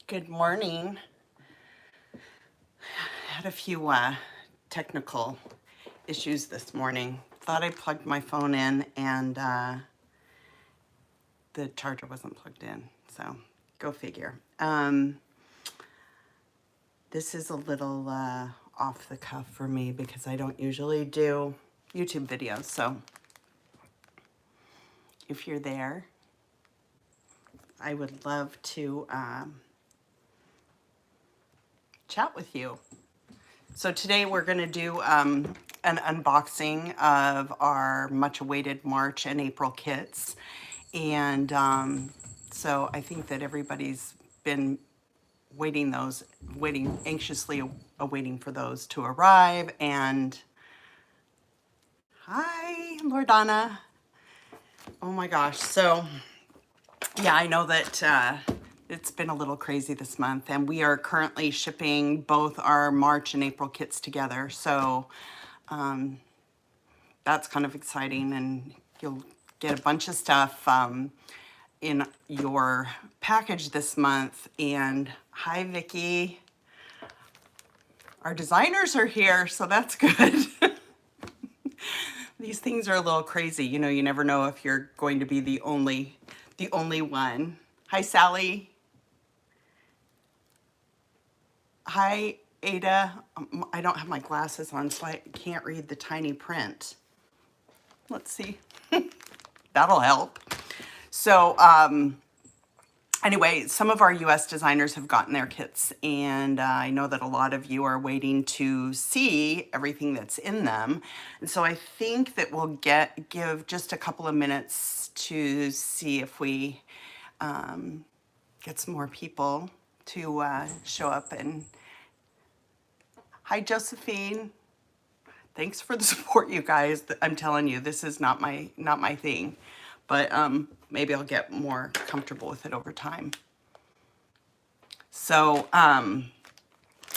Good morning. Had a few technical issues this morning. Thought I plugged my phone in and the charger wasn't plugged in, so go figure. This is a little off the cuff for me because I don't usually do YouTube videos, so if you're there, I would love to chat with you. So today we're going to do an unboxing of our much awaited March and April kits. And so I think that everybody's been anxiously awaiting for those to arrive. And hi, Lordana. Oh my gosh. So yeah, I know that it's been a little crazy this month, and we are currently shipping both our March and April kits together. So that's kind of exciting, and you'll get a bunch of stuff in your package this month. And hi, Vicki. Our designers are here, so that's good. These things are a little crazy. You know, you never know if you're going to be the only one. Hi, Sally. Hi, Ada. I don't have my glasses on, so I can't read the tiny print. Let's see. That'll help. So anyway, some of our US designers have gotten their kits, and I know that a lot of you are waiting to see everything that's in them. And so I think that we'll give just a couple of minutes to see if we get some more people to show up. And hi, Josephine. Thanks for the support, you guys. I'm telling you, this is not my thing, but maybe I'll get more comfortable with it over time. So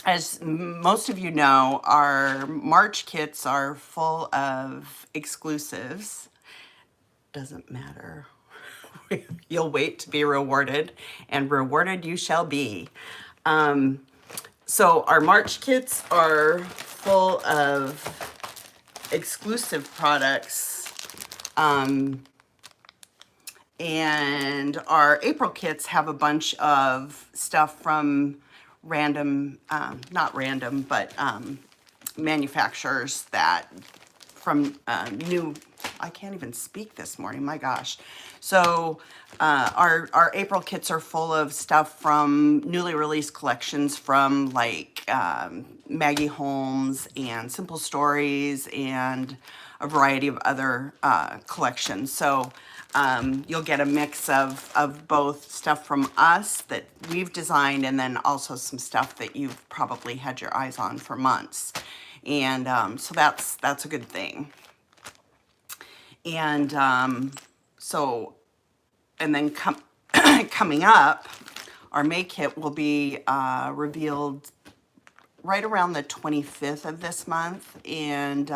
as most of you know, our March kits are full of exclusives. Doesn't matter. You'll wait to be rewarded, and rewarded you shall be. So our March kits are full of exclusive products, and our April kits have a bunch of stuff from random, not random, but manufacturers that from new, I can't even speak this morning, my gosh. So our April kits are full of stuff from newly released collections from like Maggie Holmes and Simple Stories and a variety of other collections. So you'll get a mix of both stuff from us that we've designed, and then also some stuff that you've probably had your eyes on for months. And so that's a good thing. And and then coming up, our May kit will be revealed right around the 25th of this month, and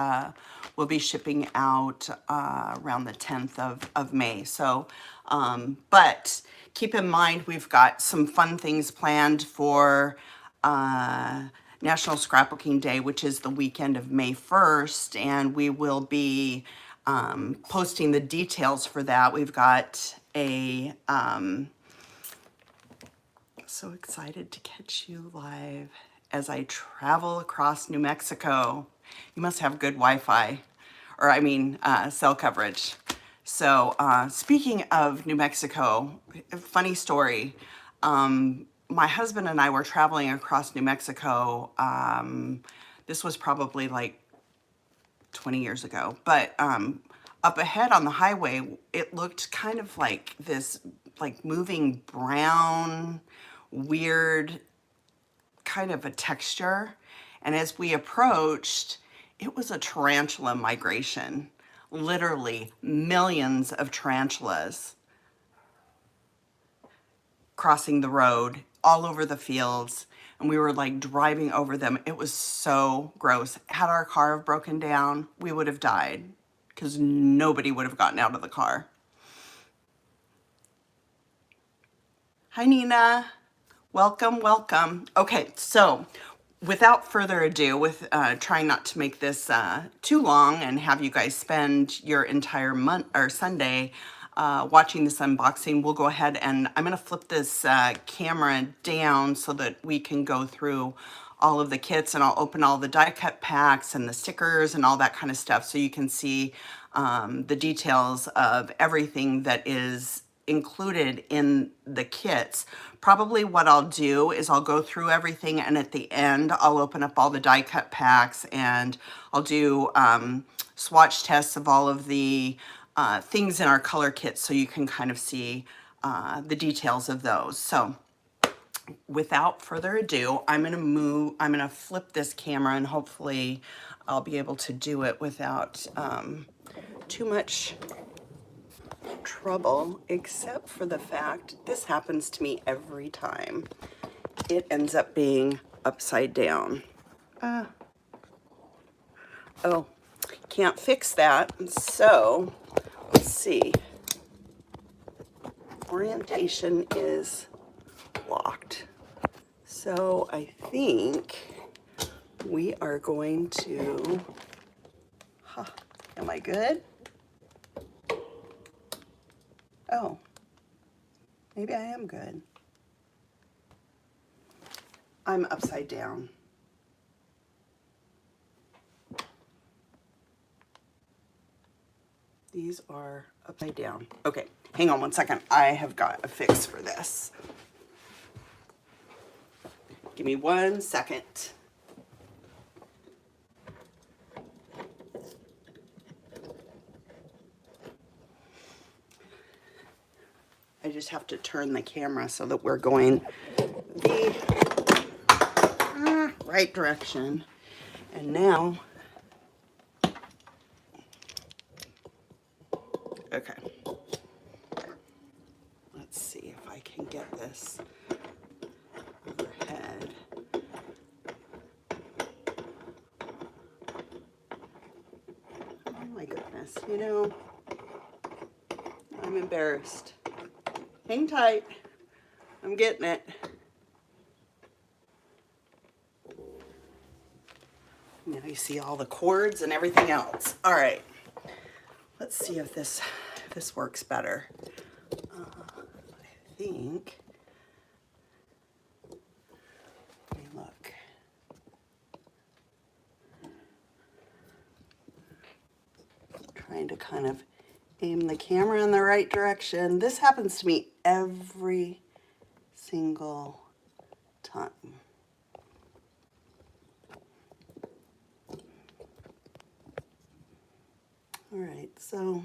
we'll be shipping out around the 10th of May. So, but keep in mind, we've got some fun things planned for National Scrapbooking Day, which is the weekend of May 1st, and we will be posting the details for that. We've got a, so excited to catch you live as I travel across New Mexico. You must have good Wi-Fi, or I mean, cell coverage. So speaking of New Mexico, funny story. My husband and I were traveling across New Mexico. This was probably like 20 years ago, but up ahead on the highway, it looked kind of like this like moving brown, weird kind of a texture. And as we approached, it was a tarantula migration, literally millions of tarantulas crossing the road all over the fields. And we were like driving over them. It was so gross. Had our car have broken down, we would have died because nobody would have gotten out of the car. Hi, Nina. Welcome, welcome. Okay, so without further ado, with trying not to make this too long and have you guys spend your entire month or Sunday watching this unboxing, we'll go ahead and I'm going to flip this camera down so that we can go through all of the kits, and I'll open all the die cut packs and the stickers and all that kind of stuff so you can see the details of everything that is included in the kits. Probably what I'll do is I'll go through everything, and at the end I'll open up all the die cut packs and I'll do swatch tests of all of the things in our color kit so you can kind of see the details of those. So without further ado, I'm gonna flip this camera, and hopefully I'll be able to do it without too much trouble, except for the fact this happens to me every time. It ends up being upside down. Oh, can't fix that. So let's see. Orientation is locked. So I think we are going to, am I good? Oh, maybe I am good. I'm upside down. These are upside down. Okay, hang on one second. I have got a fix for this. Give me 1 second. I just have to turn the camera so that we're going the right direction. And now, okay. Let's see if I can get this overhead. Oh my goodness, you know, I'm embarrassed. Hang tight. I'm getting it. Now you see all the cords and everything else. All right. Let's see if this works better. I think. Let me look. Trying to kind of aim the camera in the right direction. This happens to me every single time. All right, so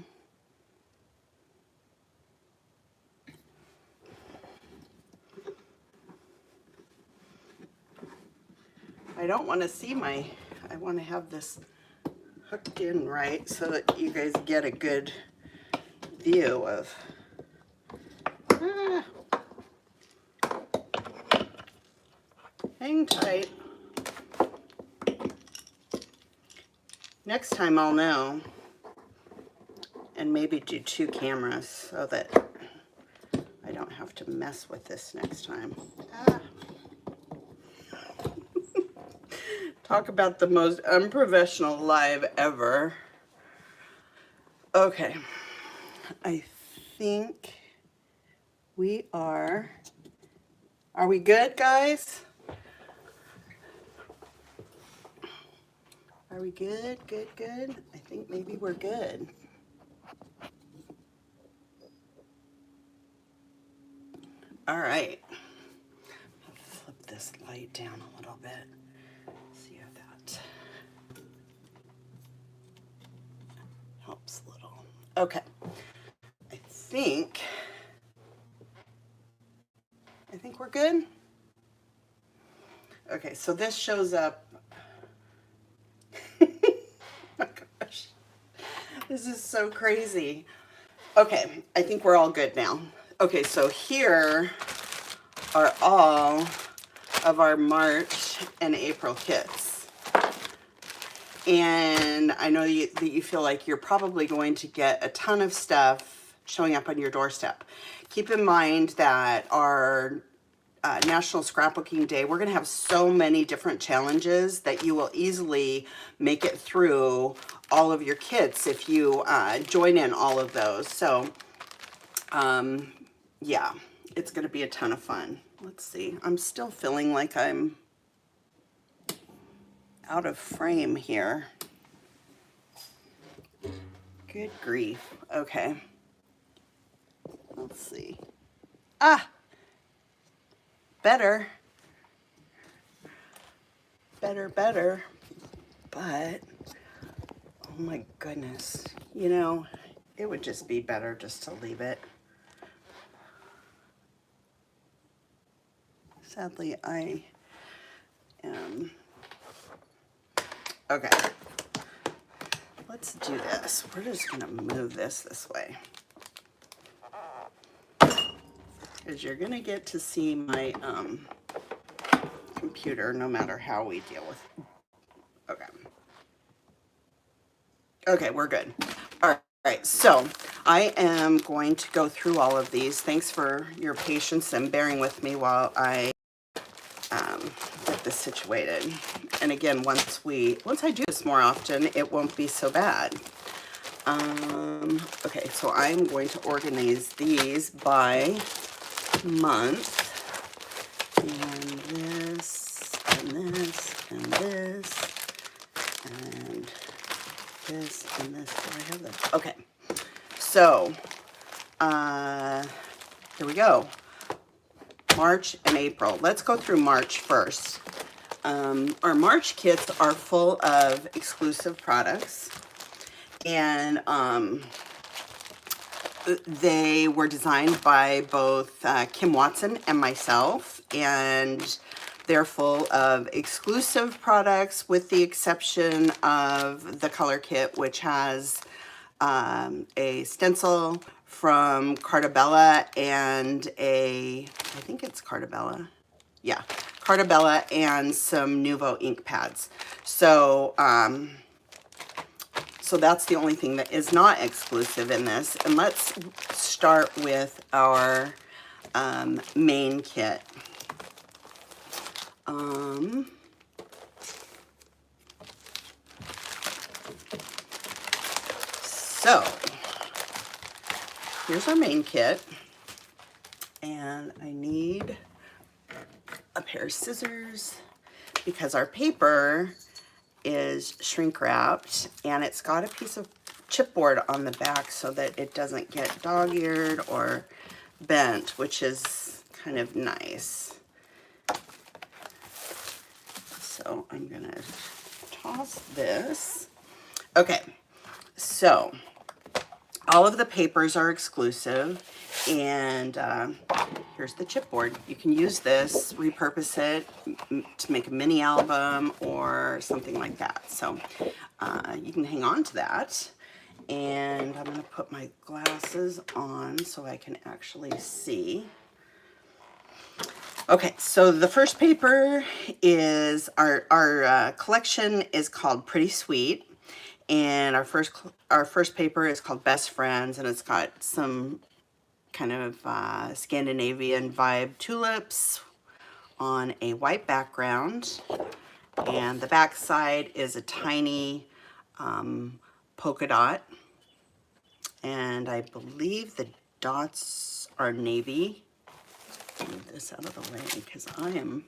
I don't want to see I want to have this hooked in right so that you guys get a good view of. Hang tight. Next time I'll know, and maybe do 2 cameras so that I don't have to mess with this next time. Talk about the most unprofessional live ever. Okay, I think we are we good, guys? Are we good, good, good? I think maybe we're good. All right, I'll flip this light down a little bit. See if that helps a little. Okay, I think we're good. Okay, so this shows up. Oh my gosh, this is so crazy. Okay, I think we're all good now. Okay, so here are all of our March and April kits. And I know that you feel like you're probably going to get a ton of stuff showing up on your doorstep. Keep in mind that our National Scrapbooking Day, we're going to have so many different challenges that you will easily make it through all of your kits if you join in all of those. So, yeah, it's going to be a ton of fun. Let's see. I'm still feeling like I'm out of frame here. Good grief. Okay. Let's see. Ah! Better. Better. But, oh my goodness. You know, it would just be better just to leave it. Sadly, I am... Okay. Let's do this. We're just going to move this way. Because you're going to get to see my computer no matter how we deal with it. Okay. Okay, we're good. All right, so I am going to go through all of these. Thanks for your patience and bearing with me while I get this situated. And again, once I do this more often, it won't be so bad. Okay, so I'm going to organize these by month. And this, and this, and this, and this, and this. Do I have this? Okay. So, here we go. March and April. Let's go through March first. Our March kits are full of exclusive products, and they were designed by both Kim Watson and myself, and they're full of exclusive products with the exception of the color kit, which has a stencil from Cardabella and I think it's Cardabella. Yeah, Cardabella and some Nuvo ink pads. So, so that's the only thing that is not exclusive in this. And let's start with our main kit. So here's our main kit, and I need a pair of scissors because our paper is shrink wrapped and it's got a piece of chipboard on the back so that it doesn't get dog-eared or bent, which is kind of nice. So I'm gonna toss this. Okay, so all of the papers are exclusive, and here's the chipboard. You can use this, repurpose it to make a mini album or something like that. So you can hang on to that. And I'm gonna put my glasses on so I can actually see. Okay, so the first paper is, our collection is called Pretty Sweet. And our first paper is called Best Friends, and it's got some kind of Scandinavian vibe tulips on a white background. And the back side is a tiny polka dot. And I believe the dots are navy. Move this out of the way because I am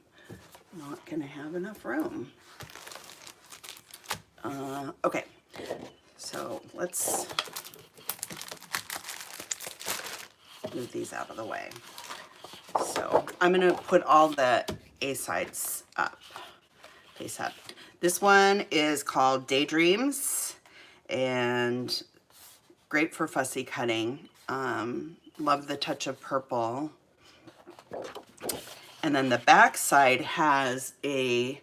not going to have enough room. Okay, so let's move these out of the way. So I'm going to put all the A sides up, face up. This one is called Daydreams and great for fussy cutting. Love the touch of purple. And then the back side has a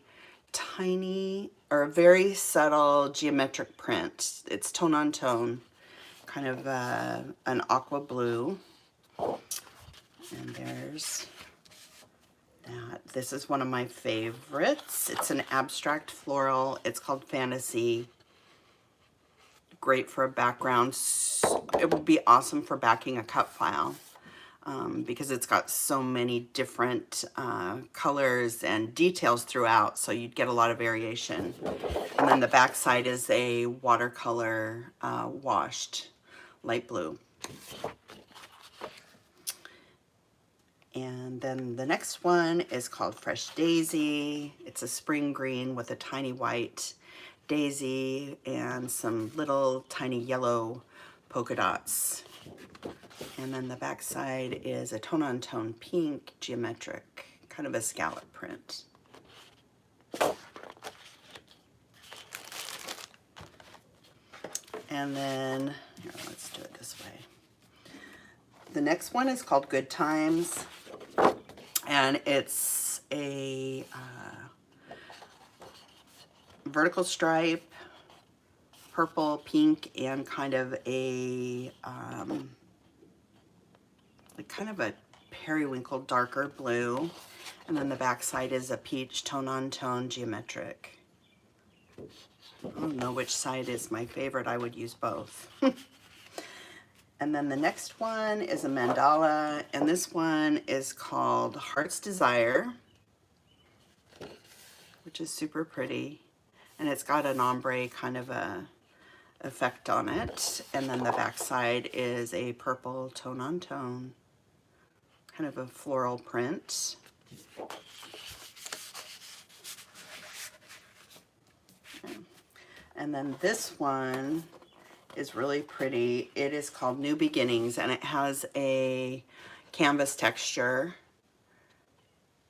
tiny or a very subtle geometric print. It's tone on tone, kind of an aqua blue. And there's that. This is one of my favorites. It's an abstract floral. It's called Fantasy. Great for a background. It would be awesome for backing a cut file. because it's got so many different colors and details throughout, so you'd get a lot of variation. And then the back side is a watercolor washed light blue. And then the next one is called Fresh Daisy. It's a spring green with a tiny white daisy and some little tiny yellow polka dots. And then the back side is a tone-on-tone pink geometric, kind of a scallop print. And then, here, let's do it this way. The next one is called Good Times, and it's a vertical stripe, purple, pink, and kind of a periwinkle darker blue. And then the back side is a peach tone-on-tone geometric. I don't know which side is my favorite. I would use both. And then the next one is a mandala, and this one is called Heart's Desire, which is super pretty. And it's got an ombre kind of a effect on it. And then the back side is a purple tone-on-tone, kind of a floral print. Okay. And then this one is really pretty. It is called New Beginnings, and it has a canvas texture,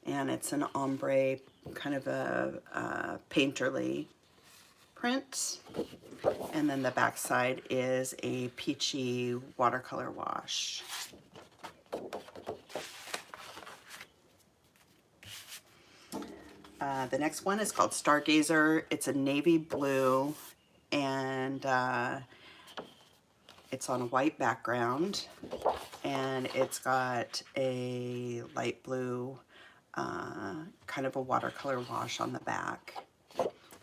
and it's an ombre, kind of a painterly print. And then the back side is a peachy watercolor wash. The next one is called Stargazer. It's a navy blue, and it's on a white background, and it's got a light blue, kind of a watercolor wash on the back.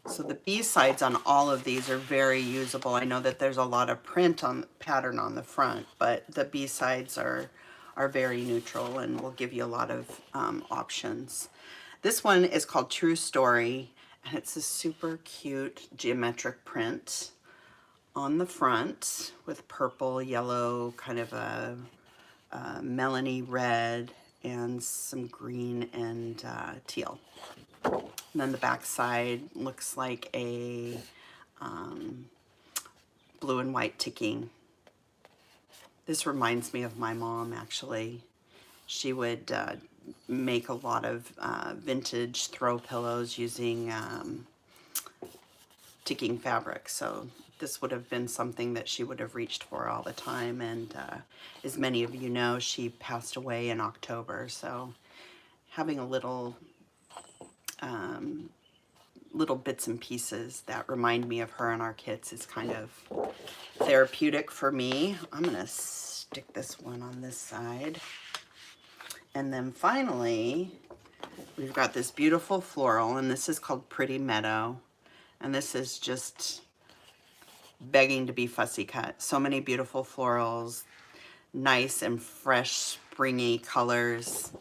So the B-sides on all of these are very usable. I know that there's a lot of print on pattern on the front, but the B-sides are very neutral and will give you a lot of options. This one is called True Story, and it's a super cute geometric print on the front with purple, yellow, kind of a melony red, and some green and teal. And then the back side looks like a blue and white ticking. This reminds me of my mom, actually. She would make a lot of vintage throw pillows using ticking fabric. So this would have been something that she would have reached for all the time. And as many of you know, she passed away in October. So having a little bits and pieces that remind me of her and our kits is kind of therapeutic for me. I'm gonna stick this one on this side. And then finally, we've got this beautiful floral, and this is called Pretty Meadow. And this is just begging to be fussy cut. So many beautiful florals, nice and fresh, springy colors.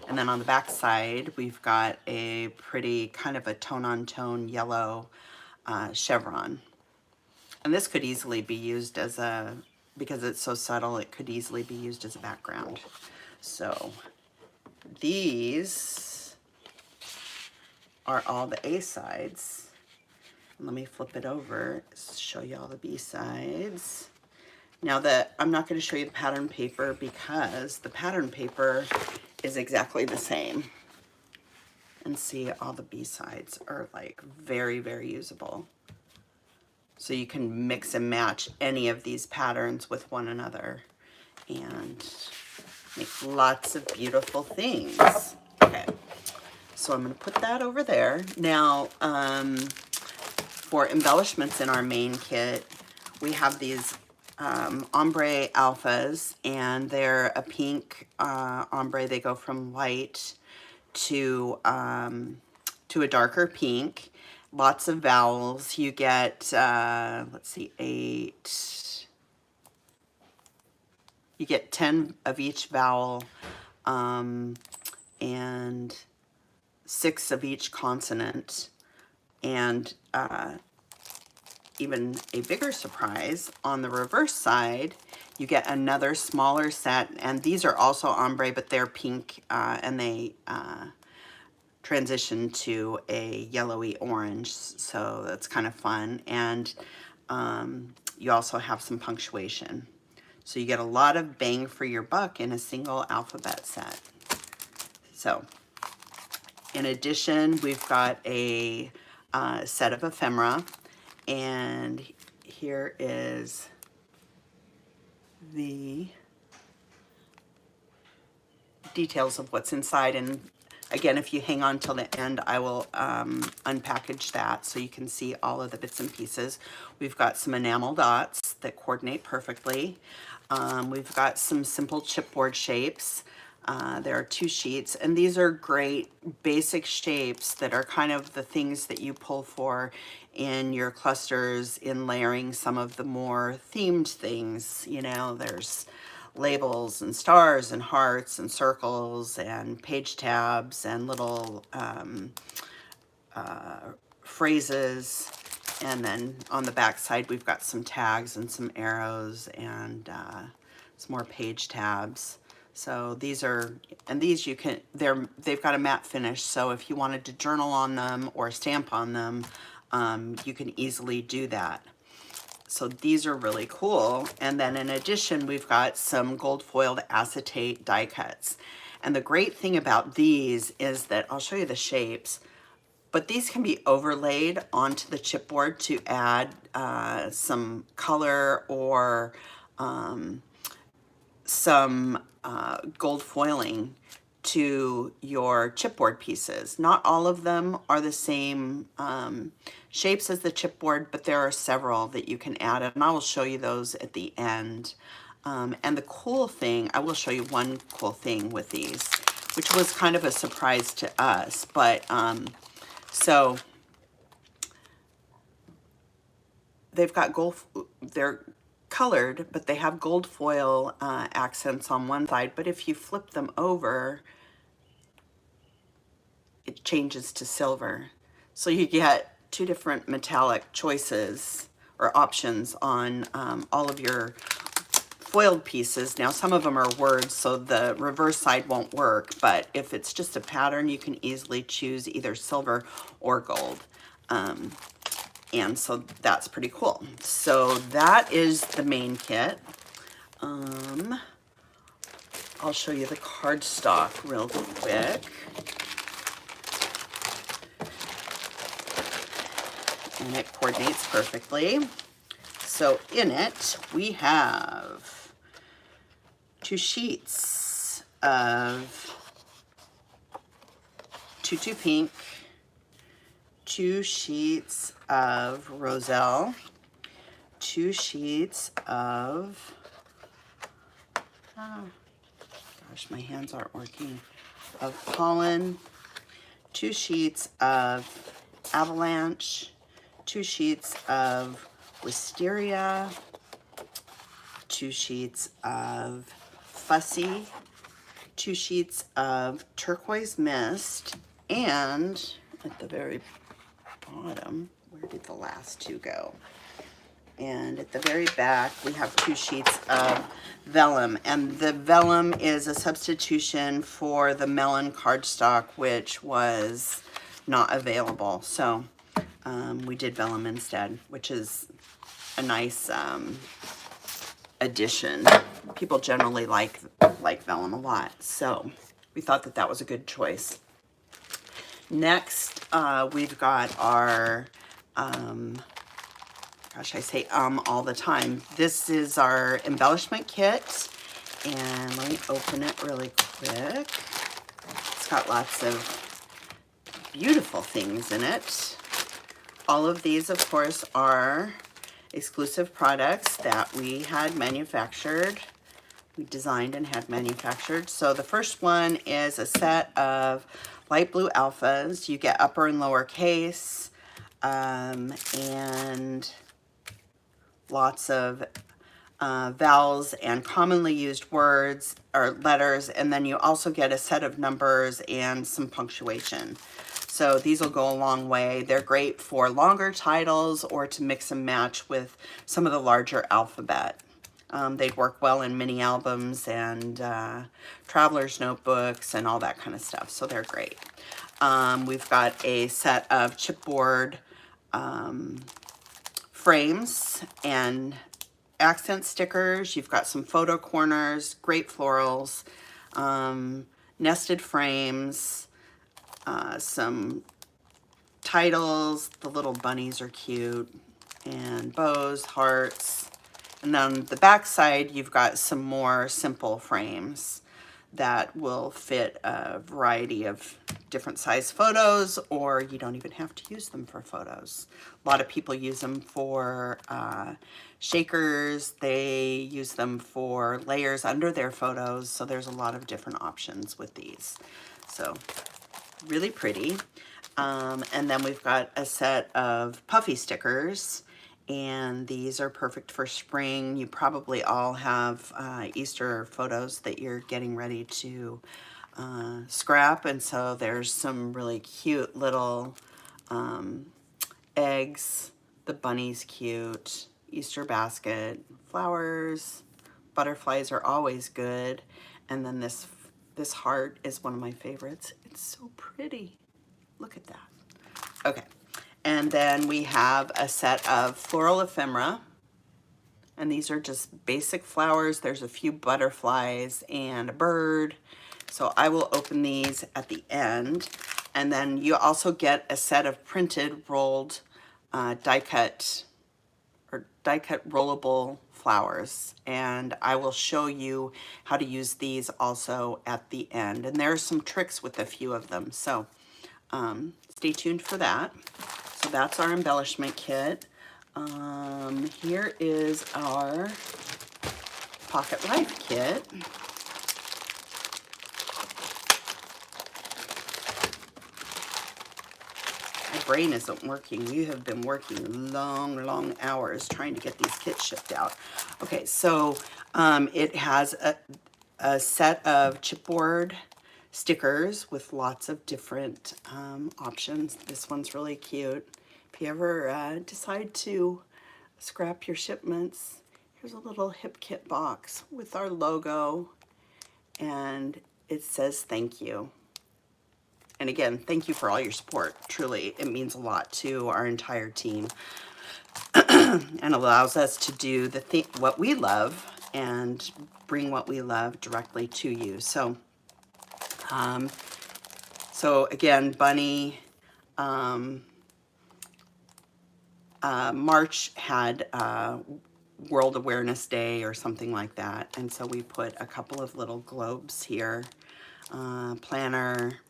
And then on the back side, we've got a pretty kind of a tone-on-tone yellow chevron. And this could easily be used as a, because it's so subtle, it could easily be used as a background. So these are all the A sides. Let me flip it over, show you all the B sides. Now I'm not going to show you the pattern paper because the pattern paper is exactly the same. And see, all the B sides are like very, very usable. So you can mix and match any of these patterns with one another and make lots of beautiful things. Okay, so I'm going to put that over there. Now, for embellishments in our main kit, we have these ombre alphas, and they're a pink ombre. They go from light to a darker pink. Lots of vowels. You get, let's see, 8, You get 10 of each vowel and 6 of each consonant. And even a bigger surprise, on the reverse side, you get another smaller set. And these are also ombre, but they're pink and they transition to a yellowy orange. So that's kind of fun. And you also have some punctuation. So you get a lot of bang for your buck in a single alphabet set. So in addition, we've got a set of ephemera, and here is the details of what's inside. And again, if you hang on till the end, I will unpackage that so you can see all of the bits and pieces. We've got some enamel dots that coordinate perfectly. We've got some simple chipboard shapes. There are 2 sheets, and these are great basic shapes that are kind of the things that you pull for in your clusters, in layering some of the more themed things. You know, there's labels and stars and hearts and circles and page tabs and little phrases. And then on the back side, we've got some tags and some arrows and some more page tabs. So these are, and these you can, they've got a matte finish. So if you wanted to journal on them or stamp on them, you can easily do that. So these are really cool. And then in addition, we've got some gold foiled acetate die cuts. And the great thing about these is that, I'll show you the shapes, but these can be overlaid onto the chipboard to add some color or some gold foiling to your chipboard pieces. Not all of them are the same shapes as the chipboard, but there are several that you can add, and I will show you those at the end. And the cool thing, I will show you one cool thing with these, which was kind of a surprise to us, but so they've got gold, they're colored, but they have gold foil accents on one side, but if you flip them over, it changes to silver. So you get 2 different metallic choices or options on all of your foiled pieces. Now, some of them are words, so the reverse side won't work, but if it's just a pattern, you can easily choose either silver or gold. And so that's pretty cool. So that is the main kit. I'll show you the cardstock real quick. And it coordinates perfectly. So in it, we have 2 sheets of Tutu Pink, 2 sheets of Roselle, 2 sheets of, gosh, my hands aren't working, of Pollen, 2 sheets of Avalanche, 2 sheets of Wisteria, 2 sheets of Fussy, 2 sheets of Turquoise Mist, and at the very bottom, where did the last 2 go? And at the very back, we have 2 sheets of vellum. And the vellum is a substitution for the melon cardstock, which was not available. So we did vellum instead, which is a nice addition. People generally like vellum a lot. So we thought that that was a good choice. Next, we've got our, gosh, I say all the time. This is our embellishment kit, and let me open it really quick. It's got lots of beautiful things in it. All of these, of course, are exclusive products that we had manufactured. We designed and had manufactured. So the first one is a set of light blue alphas. You get upper and lower case, and lots of vowels and commonly used words or letters, and then you also get a set of numbers and some punctuation. So these will go a long way. They're great for longer titles or to mix and match with some of the larger alphabet. They'd work well in mini albums and traveler's notebooks and all that kind of stuff, so they're great. We've got a set of chipboard frames and accent stickers. You've got some photo corners, great florals, nested frames, some titles. The little bunnies are cute, and bows, hearts. And then the back side, you've got some more simple frames that will fit a variety of different size photos, or you don't even have to use them for photos. A lot of people use them for shakers. They use them for layers under their photos. So there's a lot of different options with these. So really pretty. And then we've got a set of Puffy stickers, and these are perfect for spring. You probably all have Easter photos that you're getting ready to scrap, and so there's some really cute little eggs. The bunny's cute, Easter basket, flowers, butterflies are always good, and then this heart is one of my favorites. It's so pretty. Look at that. Okay, and then we have a set of Floral Ephemera, and these are just basic flowers. There's a few butterflies and a bird, so I will open these at the end. And then you also get a set of printed rolled die cut rollable flowers, and I will show you how to use these also at the end. And there are some tricks with a few of them, so stay tuned for that. So that's our embellishment kit. Here is our Pocket Life kit. My brain isn't working. We have been working long hours trying to get these kits shipped out. Okay, so it has a set of chipboard stickers with lots of different options. This one's really cute. If you ever decide to scrap your shipments, here's a little hip kit box with our logo, and it says thank you. And again, thank you for all your support. Truly, it means a lot to our entire team and allows us to do what we love and bring what we love directly to you. So, again, Bunny, March had World Awareness Day or something like that. And so we put a couple of little globes here, planner,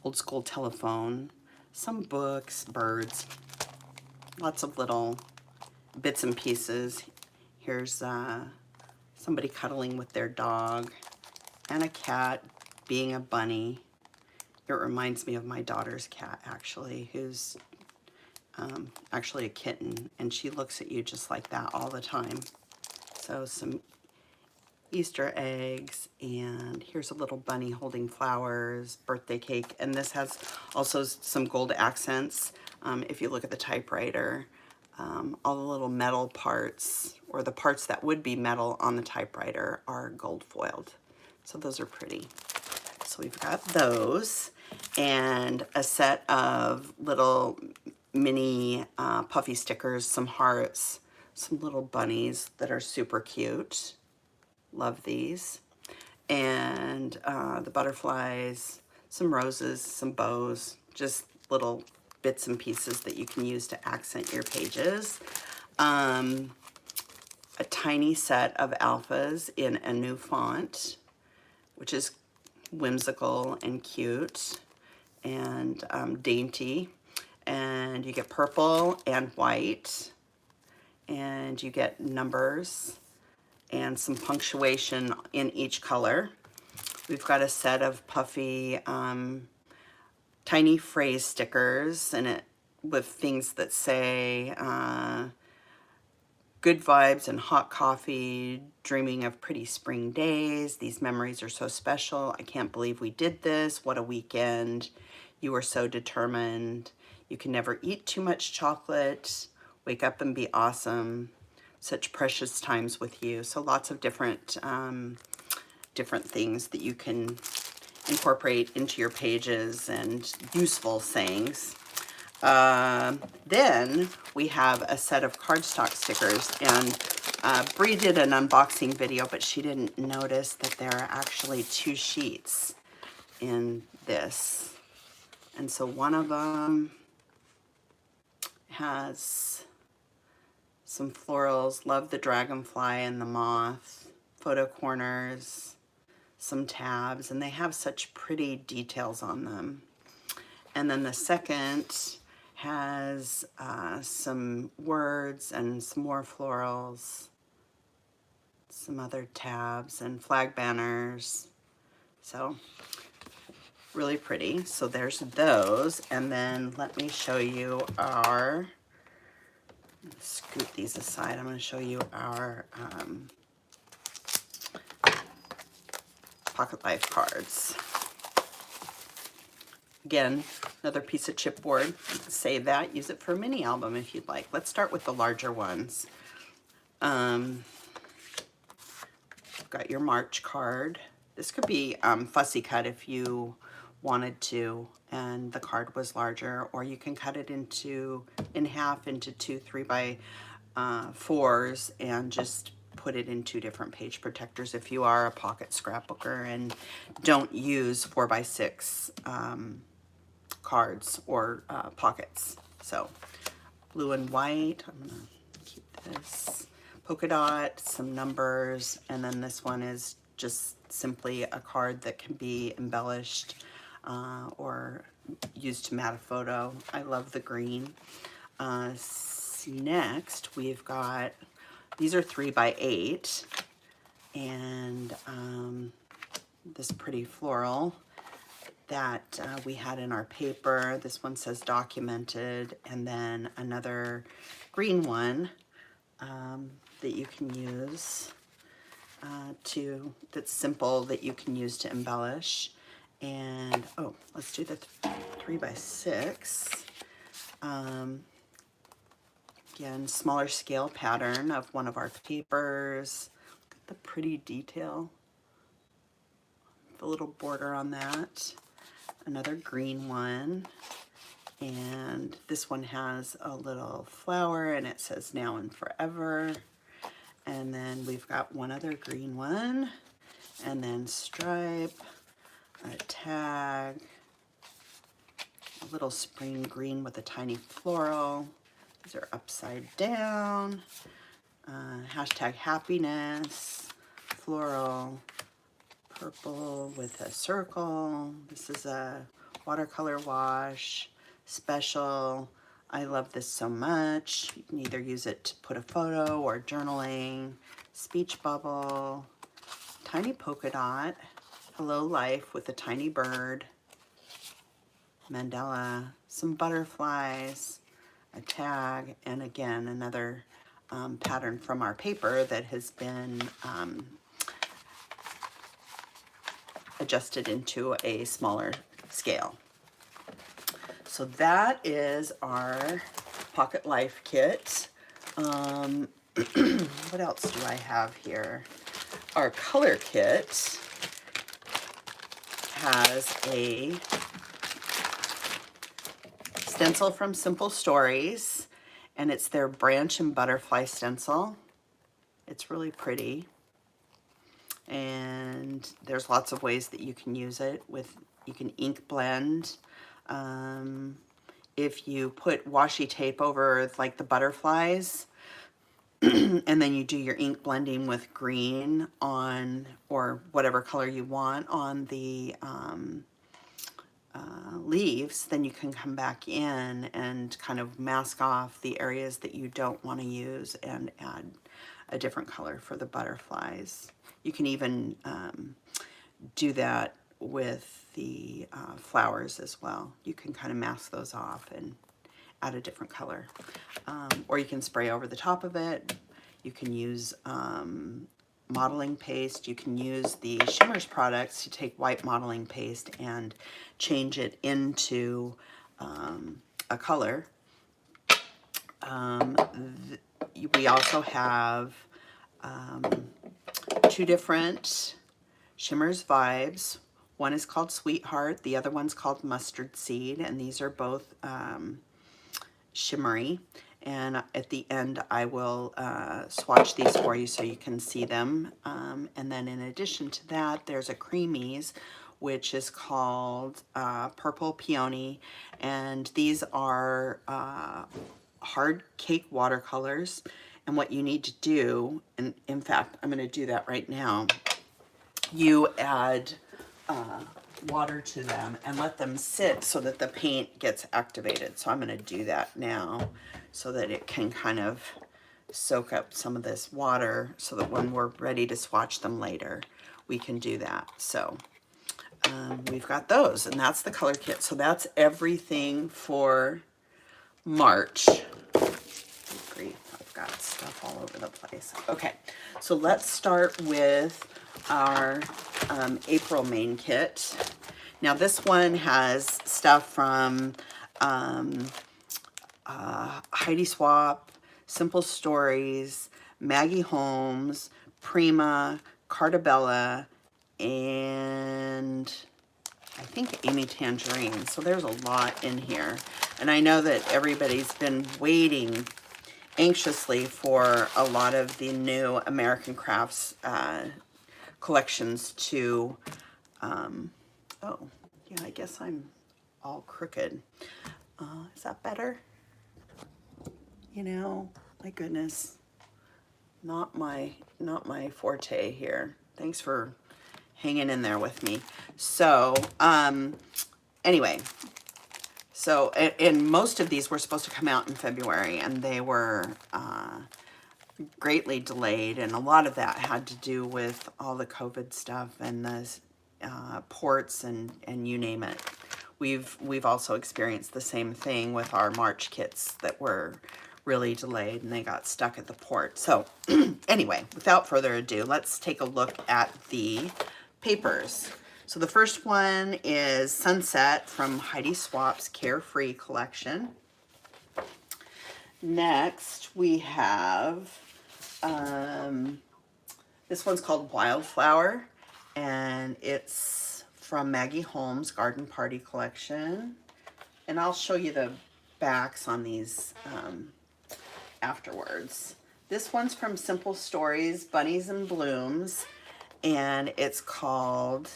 old school telephone, some books, birds, lots of little bits and pieces. Here's somebody cuddling with their dog, and a cat being a bunny. It reminds me of my daughter's cat, actually, who's actually a kitten, and she looks at you just like that all the time. So some Easter eggs, and here's a little bunny holding flowers, birthday cake, and this has also some gold accents. If you look at the typewriter, all the little metal parts, or the parts that would be metal on the typewriter, are gold foiled. So those are pretty. So we've got those, and a set of little mini puffy stickers, some hearts, some little bunnies that are super cute. Love these. And the butterflies, some roses, some bows, just little bits and pieces that you can use to accent your pages. A tiny set of alphas in a new font, which is whimsical and cute and dainty. And you get purple and white, and you get numbers and some punctuation in each color. We've got a set of puffy tiny phrase stickers in it with things that say good vibes and hot coffee, dreaming of pretty spring days. These memories are so special. I can't believe we did this. What a weekend. You were so determined. You can never eat too much chocolate. Wake up and be awesome. Such precious times with you. So lots of different things that you can incorporate into your pages and useful sayings. Then we have a set of cardstock stickers, and Bree did an unboxing video, but she didn't notice that there are actually 2 sheets in this. And so one of them has some florals, love the dragonfly and the moth, photo corners, some tabs, and they have such pretty details on them. And then the second has some words and some more florals, some other tabs and flag banners. So really pretty. So there's those. And then let me show you our, scoot these aside. I'm going to show you our Pocket Life cards. Again, another piece of chipboard. Save that, use it for a mini album if you'd like. Let's start with the larger ones. Got your March card. This could be fussy cut if you wanted to, and the card was larger, or you can cut it in half into 2 3x4s and just put it in 2 different page protectors if you are a pocket scrapbooker and don't use 4x6 cards or pockets. So blue and white, I'm gonna keep this. Polka dot, some numbers, and then this one is just simply a card that can be embellished or used to mat a photo. I love the green. Next we've got, these are 3x8, and this pretty floral that we had in our paper. This one says documented, and then another green one that you can use that's simple, that you can use to embellish. And oh, let's do the 3x6. Again, smaller scale pattern of one of our papers. Look at the pretty detail, the little border on that. Another green one, and this one has a little flower and it says now and forever. And then we've got one other green one, and then stripe, a tag, a little spring green with a tiny floral. These are upside down. Hashtag happiness, floral, purple with a circle. This is a watercolor wash, special. I love this so much. You can either use it to put a photo or journaling. Speech bubble, tiny polka dot, hello life with a tiny bird, mandala, some butterflies, a tag, and again another pattern from our paper that has been adjusted into a smaller scale. So that is our Pocket Life kit. What else do I have here? Our color kit has a stencil from Simple Stories, and it's their branch and butterfly stencil. It's really pretty. And there's lots of ways that you can use it with, you can ink blend. If you put washi tape over like the butterflies, and then you do your ink blending with green on, or whatever color you want on the leaves, then you can come back in and kind of mask off the areas that you don't want to use and add a different color for the butterflies. You can even do that with the flowers as well. You can kind of mask those off and add a different color. Or you can spray over the top of it. You can use modeling paste. You can use the Shimmers products to take white modeling paste and change it into a color. We also have 2 different Shimmers Vibes. One is called Sweetheart, the other one's called Mustard Seed, and these are both shimmery. And at the end I will swatch these for you so you can see them. And then in addition to that, there's a Creamies, which is called Purple Peony, and these are hard cake watercolors. And what you need to do, and in fact I'm going to do that right now, you add water to them and let them sit so that the paint gets activated. So I'm going to do that now so that it can kind of soak up some of this water so that when we're ready to swatch them later, we can do that. So we've got those, and that's the color kit. So that's everything for March. Grief, I've got stuff all over the place. Okay, so let's start with our April main kit. Now this one has stuff from Heidi Swapp, Simple Stories, Maggie Holmes, Prima, Cartabella, and I think Amy Tangerine. So there's a lot in here. And I know that everybody's been waiting anxiously for a lot of the new American Crafts collections to, oh, yeah, I guess I'm all crooked. Is that better? You know, my goodness, not my forte here. Thanks for hanging in there with me. So, anyway, so, and most of these were supposed to come out in February, and they were greatly delayed, and a lot of that had to do with all the COVID stuff and the ports and you name it. We've also experienced the same thing with our March kits that were really delayed and they got stuck at the port. So anyway, without further ado, let's take a look at the papers. So the first one is Sunset from Heidi Swapp's Carefree collection. Next we have this one's called Wildflower, and it's from Maggie Holmes' Garden Party collection. And I'll show you the backs on these afterwards. This one's from Simple Stories, Bunnies and Blooms, and it's called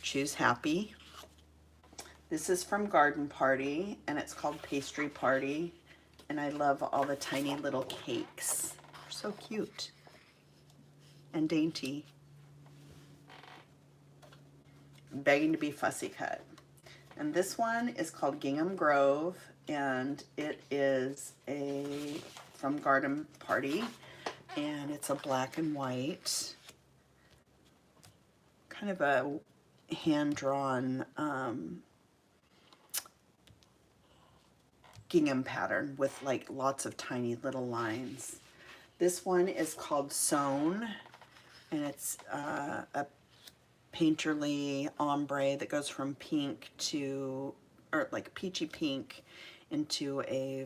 Choose Happy. This is from Garden Party, and it's called Pastry Party. And I love all the tiny little cakes. They're so cute and dainty. Begging to be fussy cut. And this one is called Gingham Grove, and it is from Garden Party, and it's a black and white, kind of a hand-drawn gingham pattern with like lots of tiny little lines. This one is called Sewn, and it's a painterly ombre that goes from pink to, or like peachy pink, into a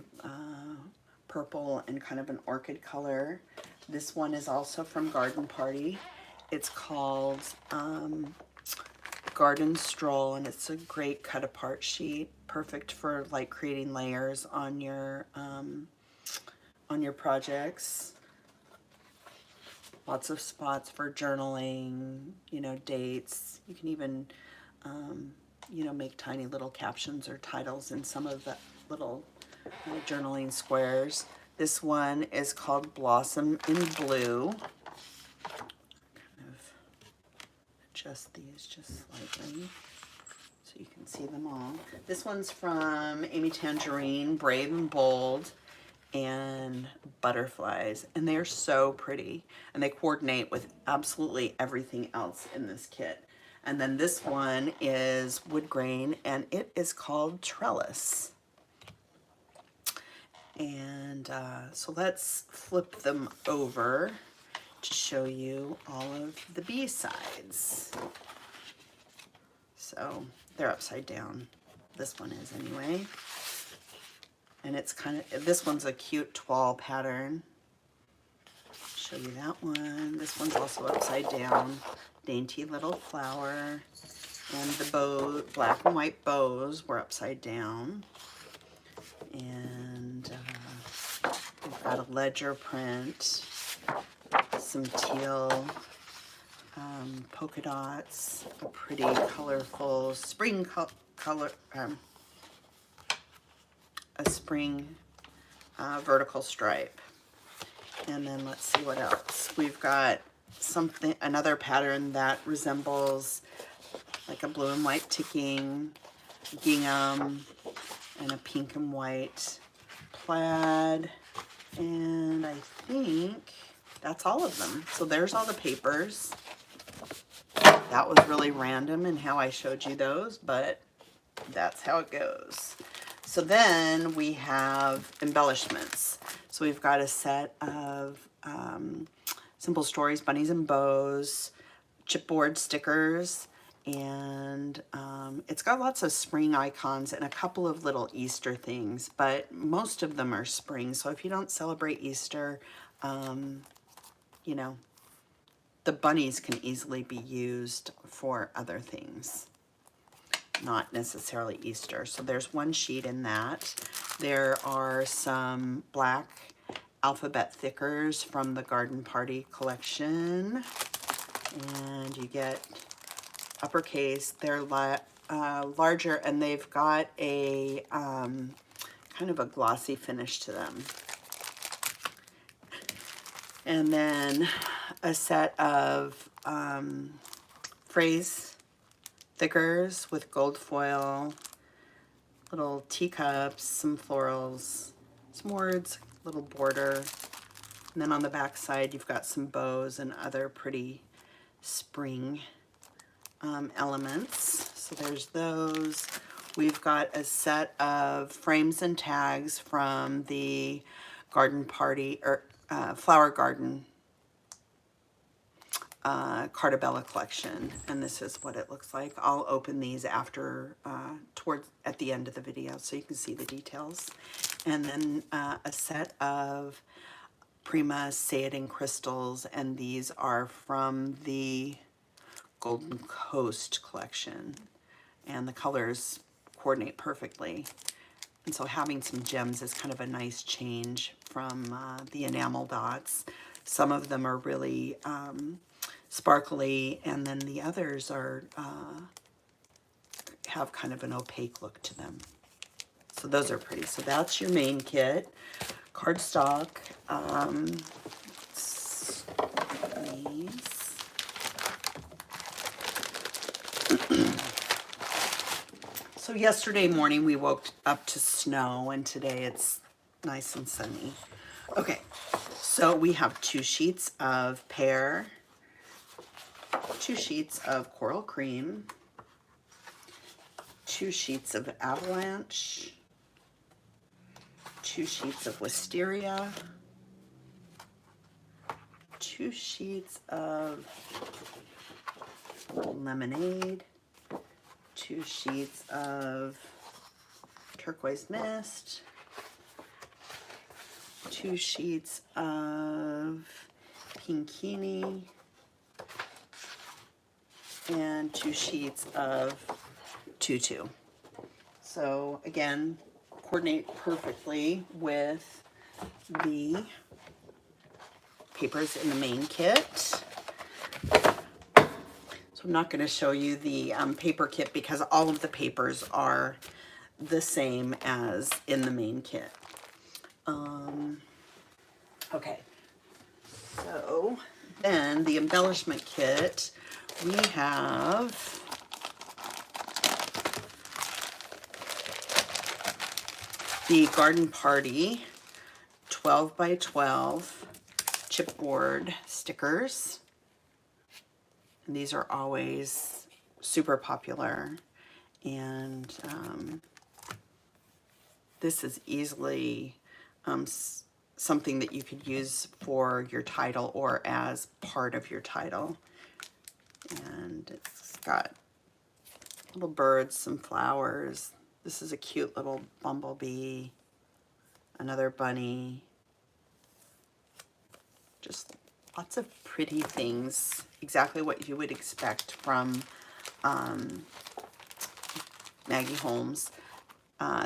purple and kind of an orchid color. This one is also from Garden Party. It's called Garden Stroll, and it's a great cut apart sheet, perfect for like creating layers on your projects. Lots of spots for journaling, you know, dates. You can even, you know, make tiny little captions or titles in some of the little journaling squares. This one is called Blossom in Blue. Kind of adjust these just slightly so you can see them all. This one's from Amy Tangerine, Brave and Bold, and Butterflies, and they're so pretty, and they coordinate with absolutely everything else in this kit. And then this one is wood grain, and it is called Trellis. And so let's flip them over to show you all of the B-sides. So they're upside down. This one is anyway. And it's kind of, this one's a cute toile pattern. Show you that one. This one's also upside down. Dainty little flower. And the bow, black and white bows were upside down. And we've got a ledger print, some teal polka dots, a pretty colorful spring color, a spring vertical stripe. And then let's see what else. We've got something, another pattern that resembles like a blue and white ticking, gingham, and a pink and white plaid. And I think that's all of them. So there's all the papers. That was really random in how I showed you those, but that's how it goes. So then we have embellishments. So we've got a set of Simple Stories, Bunnies and Bows, chipboard stickers, and it's got lots of spring icons and a couple of little Easter things, but most of them are spring. So if you don't celebrate Easter, you know, the bunnies can easily be used for other things, not necessarily Easter. So there's one sheet in that. There are some black alphabet thickers from the Garden Party collection, and you get uppercase. They're larger, and they've got a kind of a glossy finish to them. And then a set of phrase thickers with gold foil, little teacups, some florals, some words, little border. And then on the back side, you've got some bows and other pretty spring elements. So there's those. We've got a set of frames and tags from the Garden Party, or Flower Garden Cartabella collection, and this is what it looks like. I'll open these after, at the end of the video, so you can see the details. And then a set of Prima Say It in Crystals, and these are from the Golden Coast collection, and the colors coordinate perfectly. And so having some gems is kind of a nice change from the enamel dots. Some of them are really sparkly, and then the others are have kind of an opaque look to them. So those are pretty. So that's your main kit. Cardstock. So yesterday morning we woke up to snow, and today it's nice and sunny. Okay, so we have 2 sheets of pear, 2 sheets of coral cream, 2 sheets of avalanche, 2 sheets of wisteria, 2 sheets of lemonade, 2 sheets of turquoise mist, 2 sheets of pinkini, and 2 sheets of tutu. So again, coordinate perfectly with the papers in the main kit. I'm not going to show you the paper kit because all of the papers are the same as in the main kit. Okay, so then the embellishment kit, we have the Garden Party 12 by 12 chipboard stickers. And these are always super popular, and this is easily something that you could use for your title or as part of your title. And it's got little birds, some flowers. This is a cute little bumblebee, another bunny. Just lots of pretty things, exactly what you would expect from Maggie Holmes.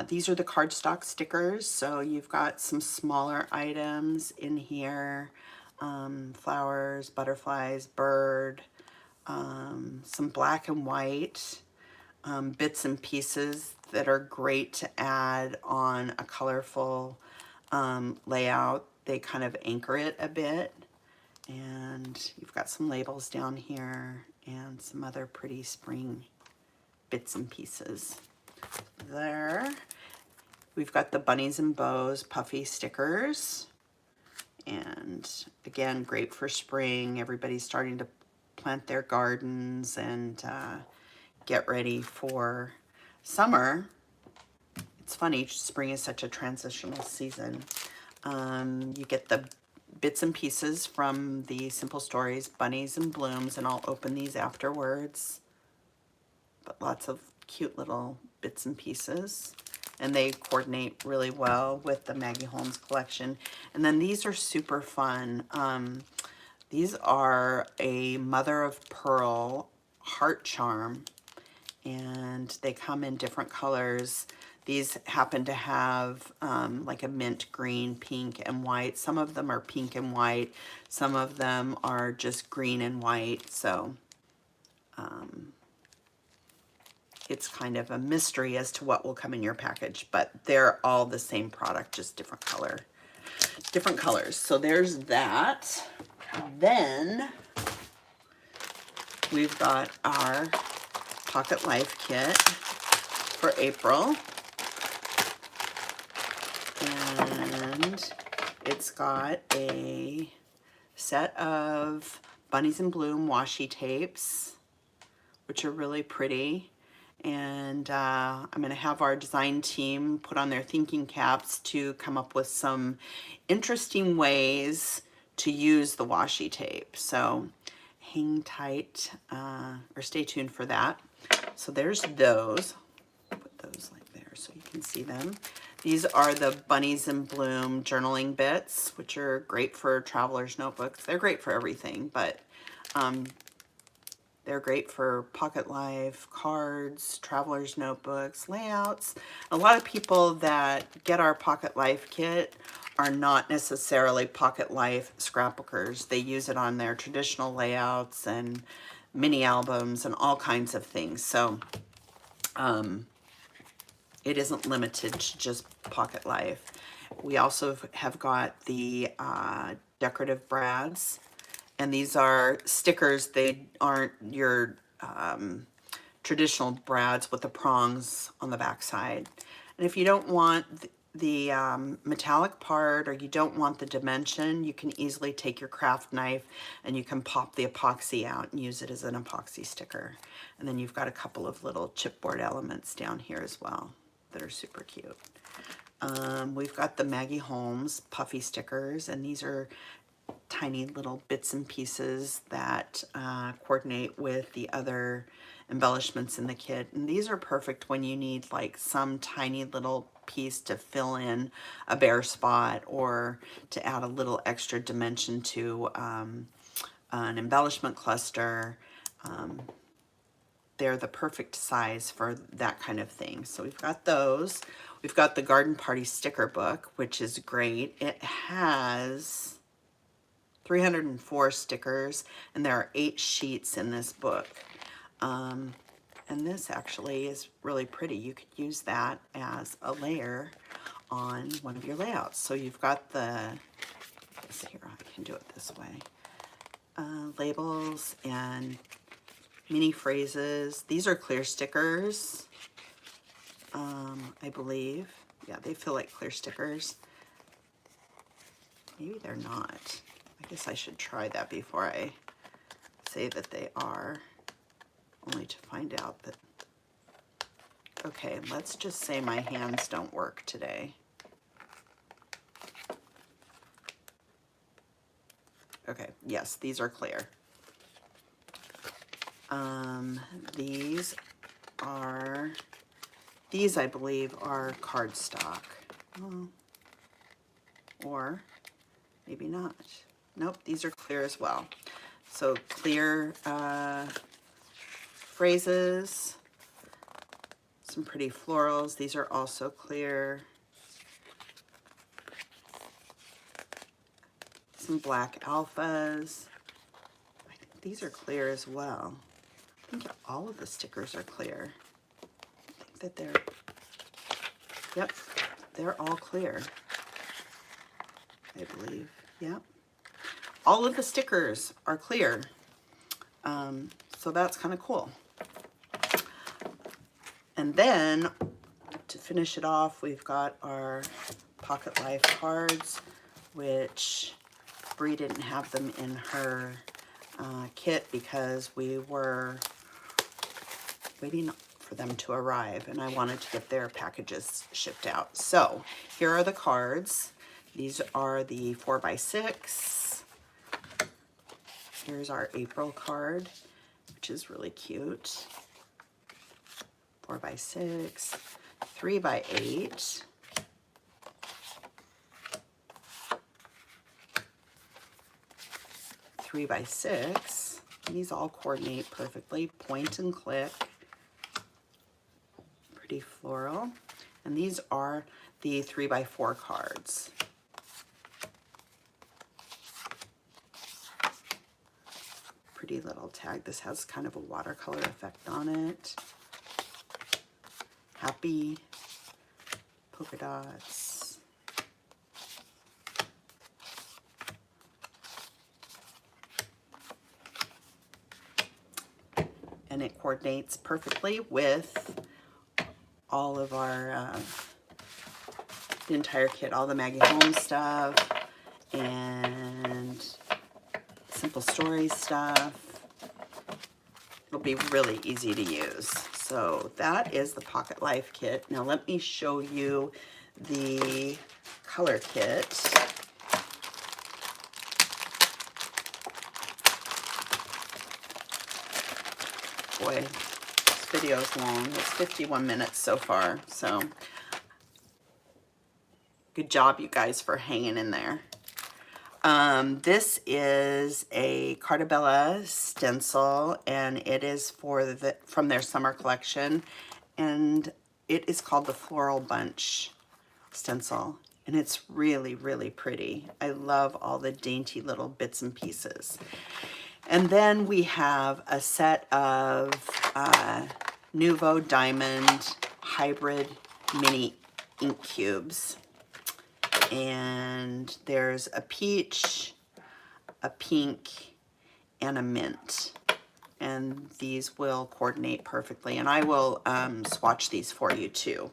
These are the cardstock stickers, so you've got some smaller items in here, flowers, butterflies, bird, some black and white bits and pieces that are great to add on a colorful layout. They kind of anchor it a bit. And you've got some labels down here and some other pretty spring bits and pieces. There. We've got the Bunnies and Bows Puffy Stickers. And again, great for spring. Everybody's starting to plant their gardens and get ready for summer. It's funny, spring is such a transitional season. You get the bits and pieces from the Simple Stories Bunnies and Blooms, and I'll open these afterwards. But lots of cute little bits and pieces, and they coordinate really well with the Maggie Holmes collection. And then these are super fun. These are a mother of pearl heart charm, and they come in different colors. These happen to have like a mint green, pink, and white. Some of them are pink and white. Some of them are just green and white. So it's kind of a mystery as to what will come in your package, but they're all the same product, just different colors. So there's that. Then we've got our Pocket Life kit for April. And it's got a set of Bunnies in Bloom washi tapes, which are really pretty. And I'm going to have our design team put on their thinking caps to come up with some interesting ways to use the washi tape. So hang tight or stay tuned for that. So there's those. Put those like there so you can see them. These are the Bunnies in Bloom journaling bits, which are great for traveler's notebooks. They're great for everything, but they're great for Pocket Life, cards, traveler's notebooks, layouts. A lot of people that get our Pocket Life kit are not necessarily Pocket Life scrapbookers. They use it on their traditional layouts and mini albums and all kinds of things. So it isn't limited to just Pocket Life. We also have got the Decorative Brads. And these are stickers. They aren't your traditional brads with the prongs on the back side. And if you don't want the metallic part, or you don't want the dimension, you can easily take your craft knife and you can pop the epoxy out and use it as an epoxy sticker. And then you've got a couple of little chipboard elements down here as well that are super cute. We've got the Maggie Holmes Puffy Stickers, and these are tiny little bits and pieces that coordinate with the other embellishments in the kit. And these are perfect when you need like some tiny little piece to fill in a bare spot or to add a little extra dimension to an embellishment cluster. They're the perfect size for that kind of thing. So we've got those. We've got the Garden Party sticker book, which is great. It has 304 stickers, and there are 8 sheets in this book. And this actually is really pretty. You could use that as a layer on one of your layouts. So you've got the, here, I can do it this way, labels and mini phrases. These are clear stickers, I believe. Yeah, they feel like clear stickers. Maybe they're not. I guess I should try that before I say that they are, only to find out that, okay, let's just say my hands don't work today. Okay, yes, these are clear. These I believe are cardstock. Oh, or maybe not. Nope, these are clear as well. So clear phrases, some pretty florals. These are also clear. Some black alphas. I think these are clear as well. I think all of the stickers are clear. I think that they're, yep, they're all clear, I believe. Yep. All of the stickers are clear. So that's kind of cool. And then to finish it off, we've got our Pocket Life cards, which Bree didn't have them in her kit because we were waiting for them to arrive and I wanted to get their packages shipped out. So here are the cards. These are the 4x6. Here's our April card, which is really cute. 4x6, 3x8, 3x6. These all coordinate perfectly. Point and click. Pretty floral. And these are the 3x4 cards. Pretty little tag. This has kind of a watercolor effect on it. Happy polka dots. And it coordinates perfectly with all of our, the entire kit, all the Maggie Holmes stuff and Simple Stories stuff. It'll be really easy to use. So that is the Pocket Life kit. Now let me show you the color kit. Boy, this video is long. It's 51 minutes so far. So good job, you guys, for hanging in there. This is a Cartabella stencil, and it is from their summer collection, and it is called the Floral Bunch stencil, and it's really, really pretty. I love all the dainty little bits and pieces. And then we have a set of Nuvo Diamond Hybrid Mini ink cubes. And there's a peach, a pink, and a mint. And these will coordinate perfectly. And I will swatch these for you too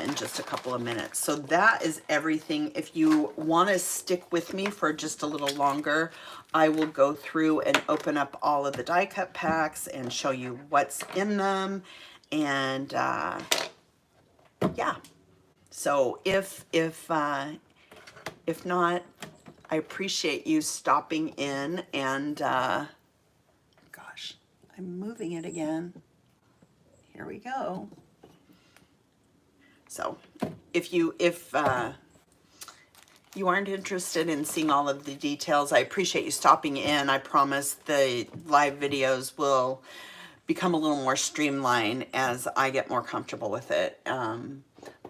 in just a couple of minutes. So that is everything. If you want to stick with me for just a little longer, I will go through and open up all of the die cut packs and show you what's in them. And yeah. So if not, I appreciate you stopping in and, gosh, I'm moving it again. Here we go. So if you aren't interested in seeing all of the details, I appreciate you stopping in. I promise the live videos will become a little more streamlined as I get more comfortable with it.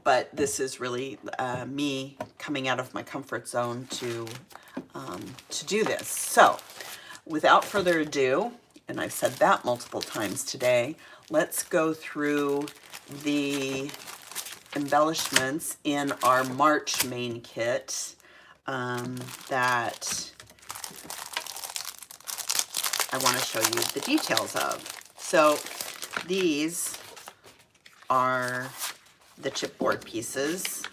But this is really me coming out of my comfort zone to do this. So without further ado, and I've said that multiple times today, let's go through the embellishments in our March main kit that I want to show you the details of. So these are the chipboard pieces,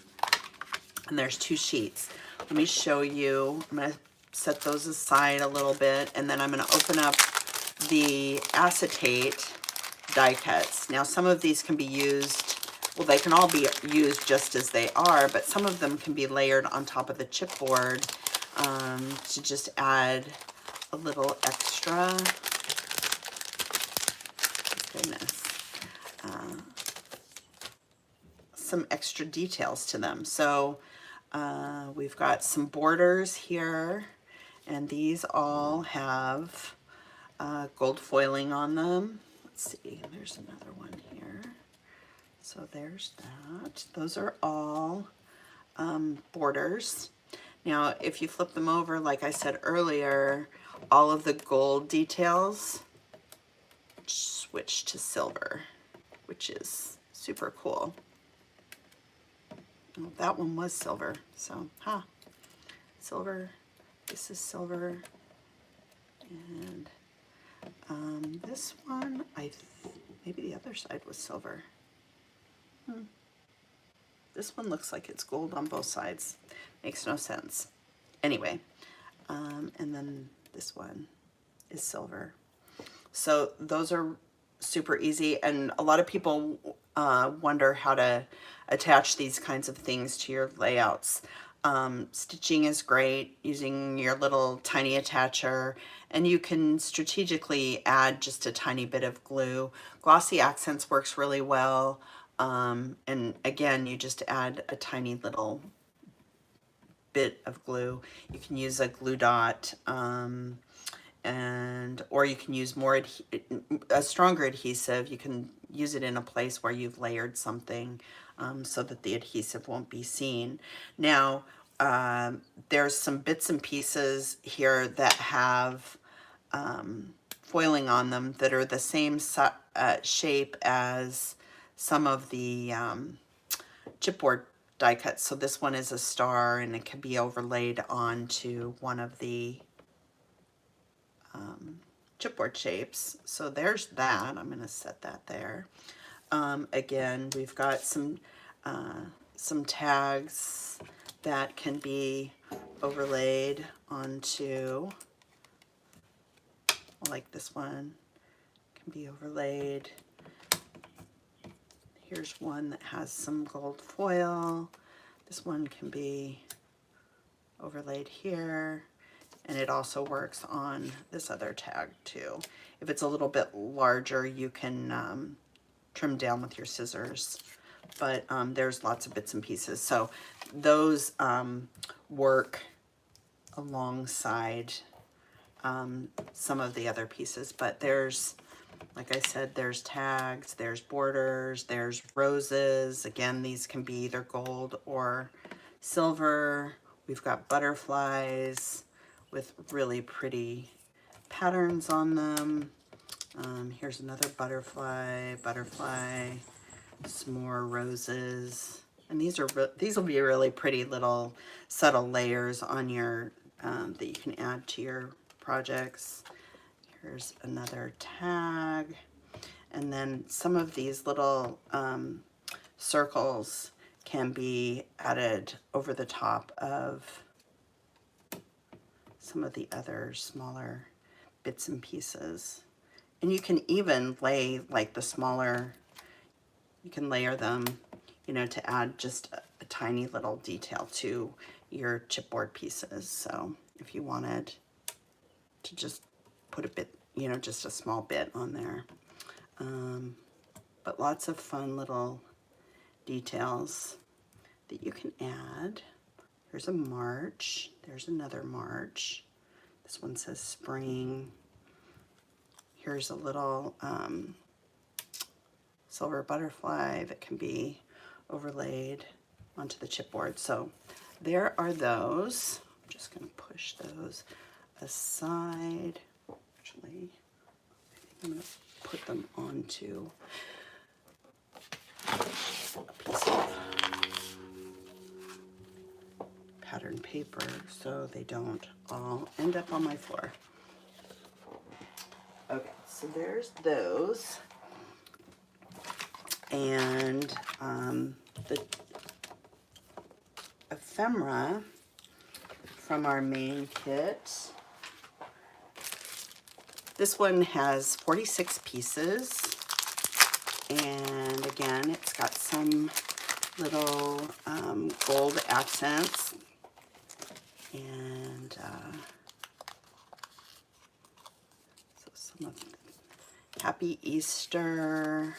and there's 2 sheets. Let me show you. I'm going to set those aside a little bit, and then I'm going to open up the acetate die cuts. Now some of these can be used, well, they can all be used just as they are, but some of them can be layered on top of the chipboard to just add a little extra, goodness, some extra details to them. So we've got some borders here, and these all have gold foiling on them. Let's see, there's another one here. So there's that. Those are all borders. Now, if you flip them over, like I said earlier, all of the gold details switch to silver, which is super cool. Well, that one was silver, so, silver, this is silver, and this one, maybe the other side was silver. This one looks like it's gold on both sides. Makes no sense. Anyway, and then this one is silver. So those are super easy, and a lot of people wonder how to attach these kinds of things to your layouts. Stitching is great using your little tiny attacher, and you can strategically add just a tiny bit of glue. Glossy Accents works really well. And again, you just add a tiny little bit of glue. You can use a glue dot, or you can use a stronger adhesive. You can use it in a place where you've layered something, so that the adhesive won't be seen. Now, there's some bits and pieces here that have foiling on them that are the same shape as some of the chipboard die cuts. So this one is a star, and it can be overlaid onto one of the chipboard shapes. So there's that. I'm going to set that there. Again, we've got some tags that can be overlaid onto, like this one can be overlaid. Here's one that has some gold foil. This one can be overlaid here, and it also works on this other tag too. If it's a little bit larger, you can trim down with your scissors, but there's lots of bits and pieces. So those work alongside some of the other pieces, but there's, like I said, there's tags, there's borders, there's roses. Again, these can be either gold or silver. We've got butterflies with really pretty patterns on them. Here's another butterfly, some more roses. And these will be really pretty little subtle layers on your, that you can add to your projects. Here's another tag, and then some of these little circles can be added over the top of some of the other smaller bits and pieces. And you can even lay like the smaller, you can layer them, you know, to add just a tiny little detail to your chipboard pieces. So if you wanted to just put a bit, you know, just a small bit on there. But lots of fun little details that you can add. There's a March. There's another March. This one says spring. Here's a little silver butterfly that can be overlaid onto the chipboard. So there are those. I'm just going to push those aside. Actually, I think I'm going to put them onto a piece of pattern paper so they don't all end up on my floor. Okay, so there's those. And the ephemera from our main kit. This one has 46 pieces, and again, it's got some little gold accents, and And so some of Happy Easter,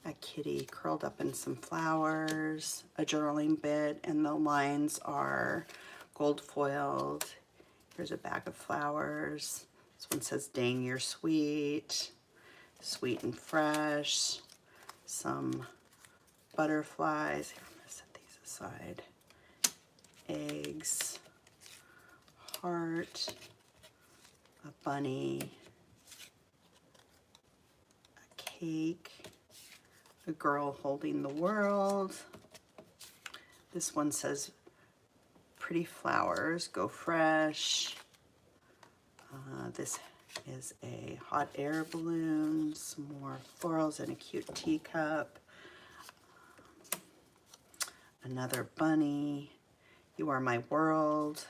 a kitty curled up in some flowers, a journaling bit, and the lines are gold foiled. Here's a bag of flowers. This one says, "Dang, you're sweet," sweet and fresh. Some butterflies. Here, I'm gonna set these aside. Eggs, heart, a bunny, a cake, a girl holding the world. This one says, "Pretty flowers, go fresh." This is a hot air balloon, some more florals in a cute teacup. Another bunny, "You are my world."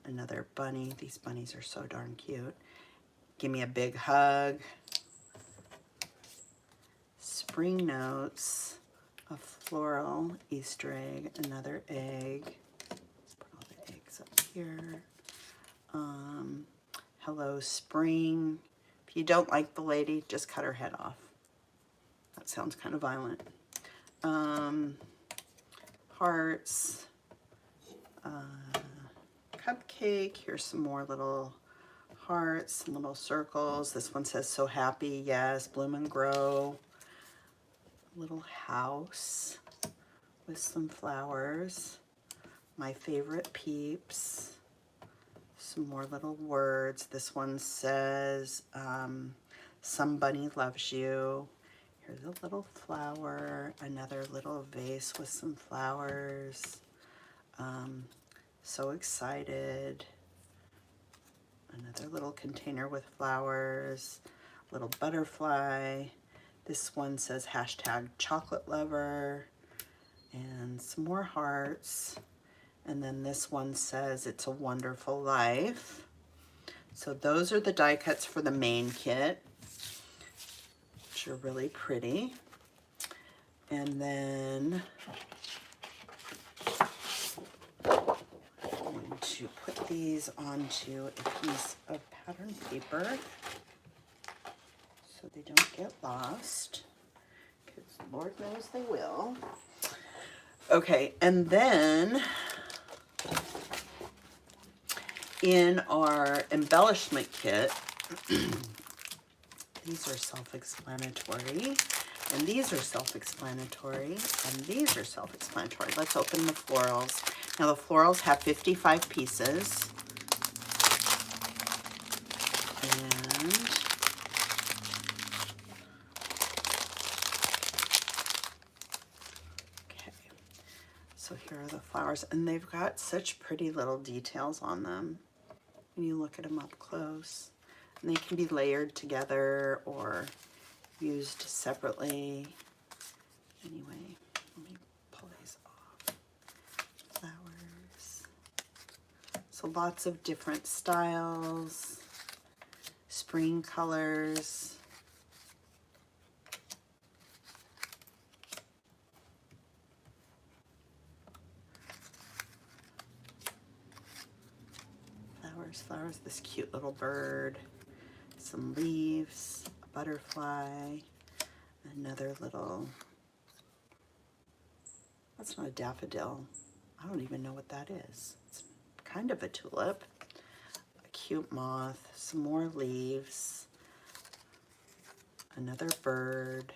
Another bunny. These bunnies are so darn cute. "Give me a big hug." Spring notes, a floral Easter egg, another egg. Let's put all the eggs up here. Hello, spring. If you don't like the lady, just cut her head off. That sounds kind of violent. Hearts, cupcake. Here's some more little hearts, some little circles. This one says, "So happy," yes, bloom and grow. A little house with some flowers. My favorite peeps. Some more little words. This one says, "Some bunny loves you." Here's a little flower, another little vase with some flowers. So excited. Another little container with flowers, little butterfly. This one says hashtag chocolate lover, and some more hearts. And then this one says it's a wonderful life. So those are the die cuts for the main kit, which are really pretty. And then I'm going to put these onto a piece of pattern paper so they don't get lost, because Lord knows they will. Okay, and then in our embellishment kit, these are self-explanatory, and these are self-explanatory, and these are self-explanatory. Let's open the florals. Now the florals have 55 pieces. And okay, so here are the flowers, and they've got such pretty little details on them when you look at them up close. And they can be layered together or used separately. Anyway, let me pull these off. Flowers. So lots of different styles, spring colors. Flowers, flowers, this cute little bird, some leaves, a butterfly, another little, that's not a daffodil. I don't even know what that is. It's kind of a tulip. A cute moth, some more leaves, another bird.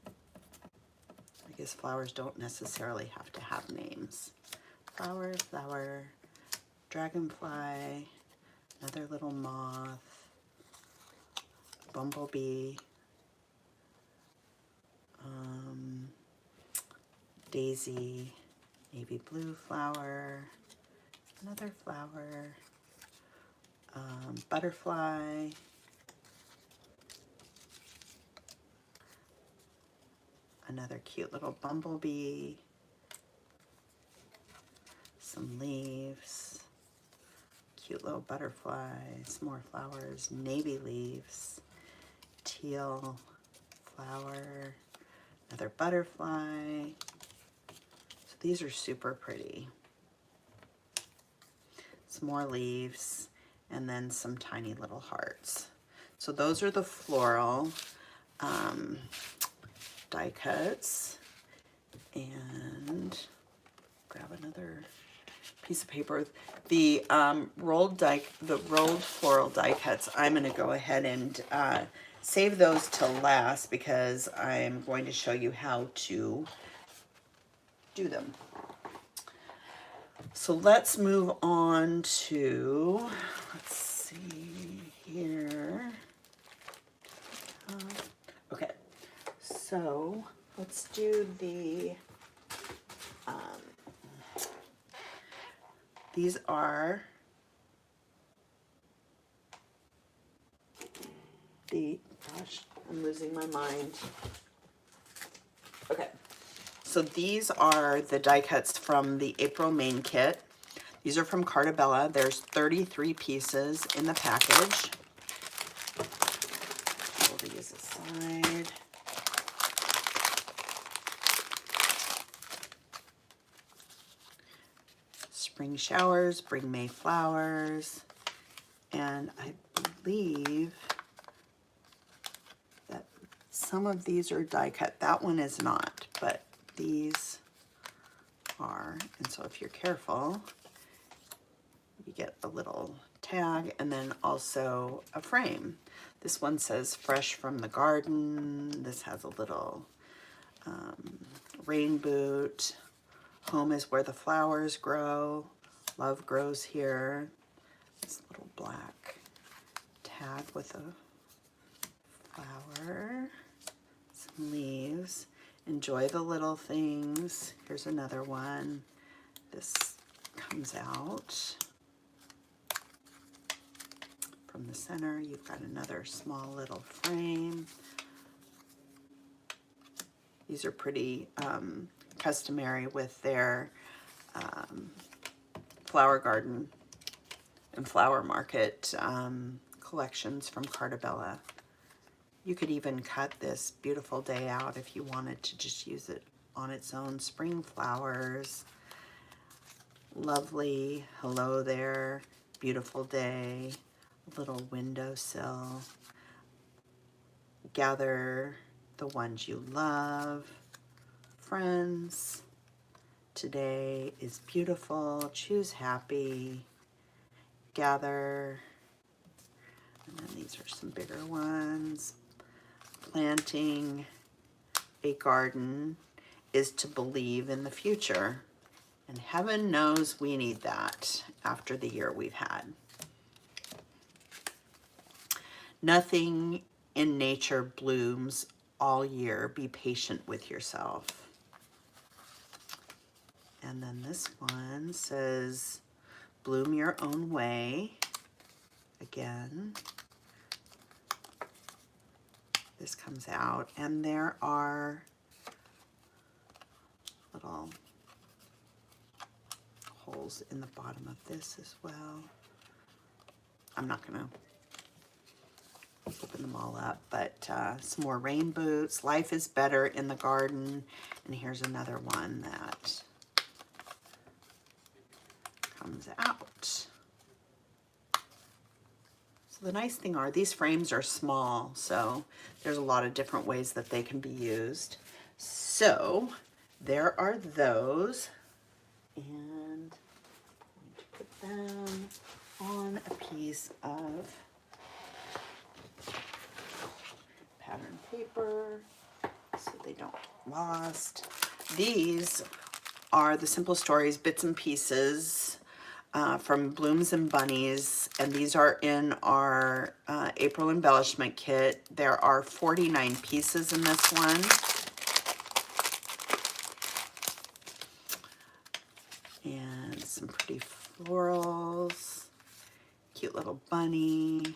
I guess flowers don't necessarily have to have names. Flower, flower, dragonfly, another little moth, bumblebee, daisy, navy blue flower, another flower, butterfly, another cute little bumblebee, some leaves, cute little butterflies, more flowers, navy leaves, teal flower, another butterfly. So these are super pretty. Some more leaves, and then some tiny little hearts. So those are the floral die cuts. And grab another piece of paper. The rolled floral die cuts, I'm going to go ahead and save those till last because I'm going to show you how to do them. So let's move on to, let's see here. Okay, so let's do the, these are the, gosh, I'm losing my mind. Okay, so these are the die cuts from the April main kit. These are from Cardabella. There's 33 pieces in the package. Pull these aside. Spring showers, bring May flowers, and I believe that some of these are die cut. That one is not, but these are. And so if you're careful, you get a little tag and then also a frame. This one says fresh from the garden. This has a little rain boot. Home is where the flowers grow. Love grows here. This little black tag with a flower. Some leaves. Enjoy the little things. Here's another one. This comes out from the center. You've got another small little frame. These are pretty customary with their flower garden and flower market collections from Cardabella. You could even cut this beautiful day out if you wanted to just use it on its own. Spring flowers, lovely, hello there, beautiful day, little windowsill. Gather the ones you love, friends. Today is beautiful, choose happy, gather, and then these are some bigger ones. Planting a garden is to believe in the future, and heaven knows we need that after the year we've had. Nothing in nature blooms all year. Be patient with yourself. And then this one says, bloom your own way. Again, this comes out, and there are little holes in the bottom of this as well. I'm not gonna open them all up, but some more rain boots. Life is better in the garden. And here's another one that comes out. So the nice thing are these frames are small, so there's a lot of different ways that they can be used. So there are those, and I'm going to put them on a piece of pattern paper so they don't get lost. These are the Simple Stories bits and pieces from Blooms and Bunnies, and these are in our April Embellishment Kit. There are 49 pieces in this one. And some pretty florals, cute little bunny,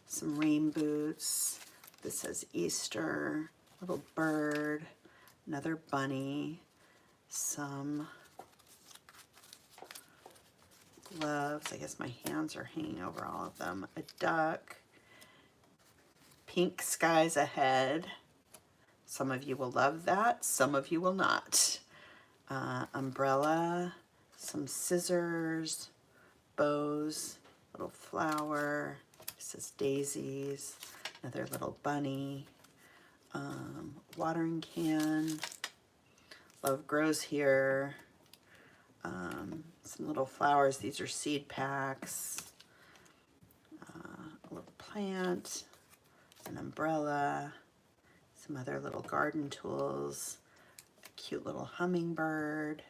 some rain boots. This says Easter, little bird, another bunny, some gloves. I guess my hands are hanging over all of them. A duck, pink skies ahead. Some of you will love that, some of you will not. umbrella, some scissors, bows, little flower. This is daisies, another little bunny, watering can. Love grows here. Some little flowers. These are seed packs. A little plant, an umbrella, some other little garden tools, a cute little hummingbird,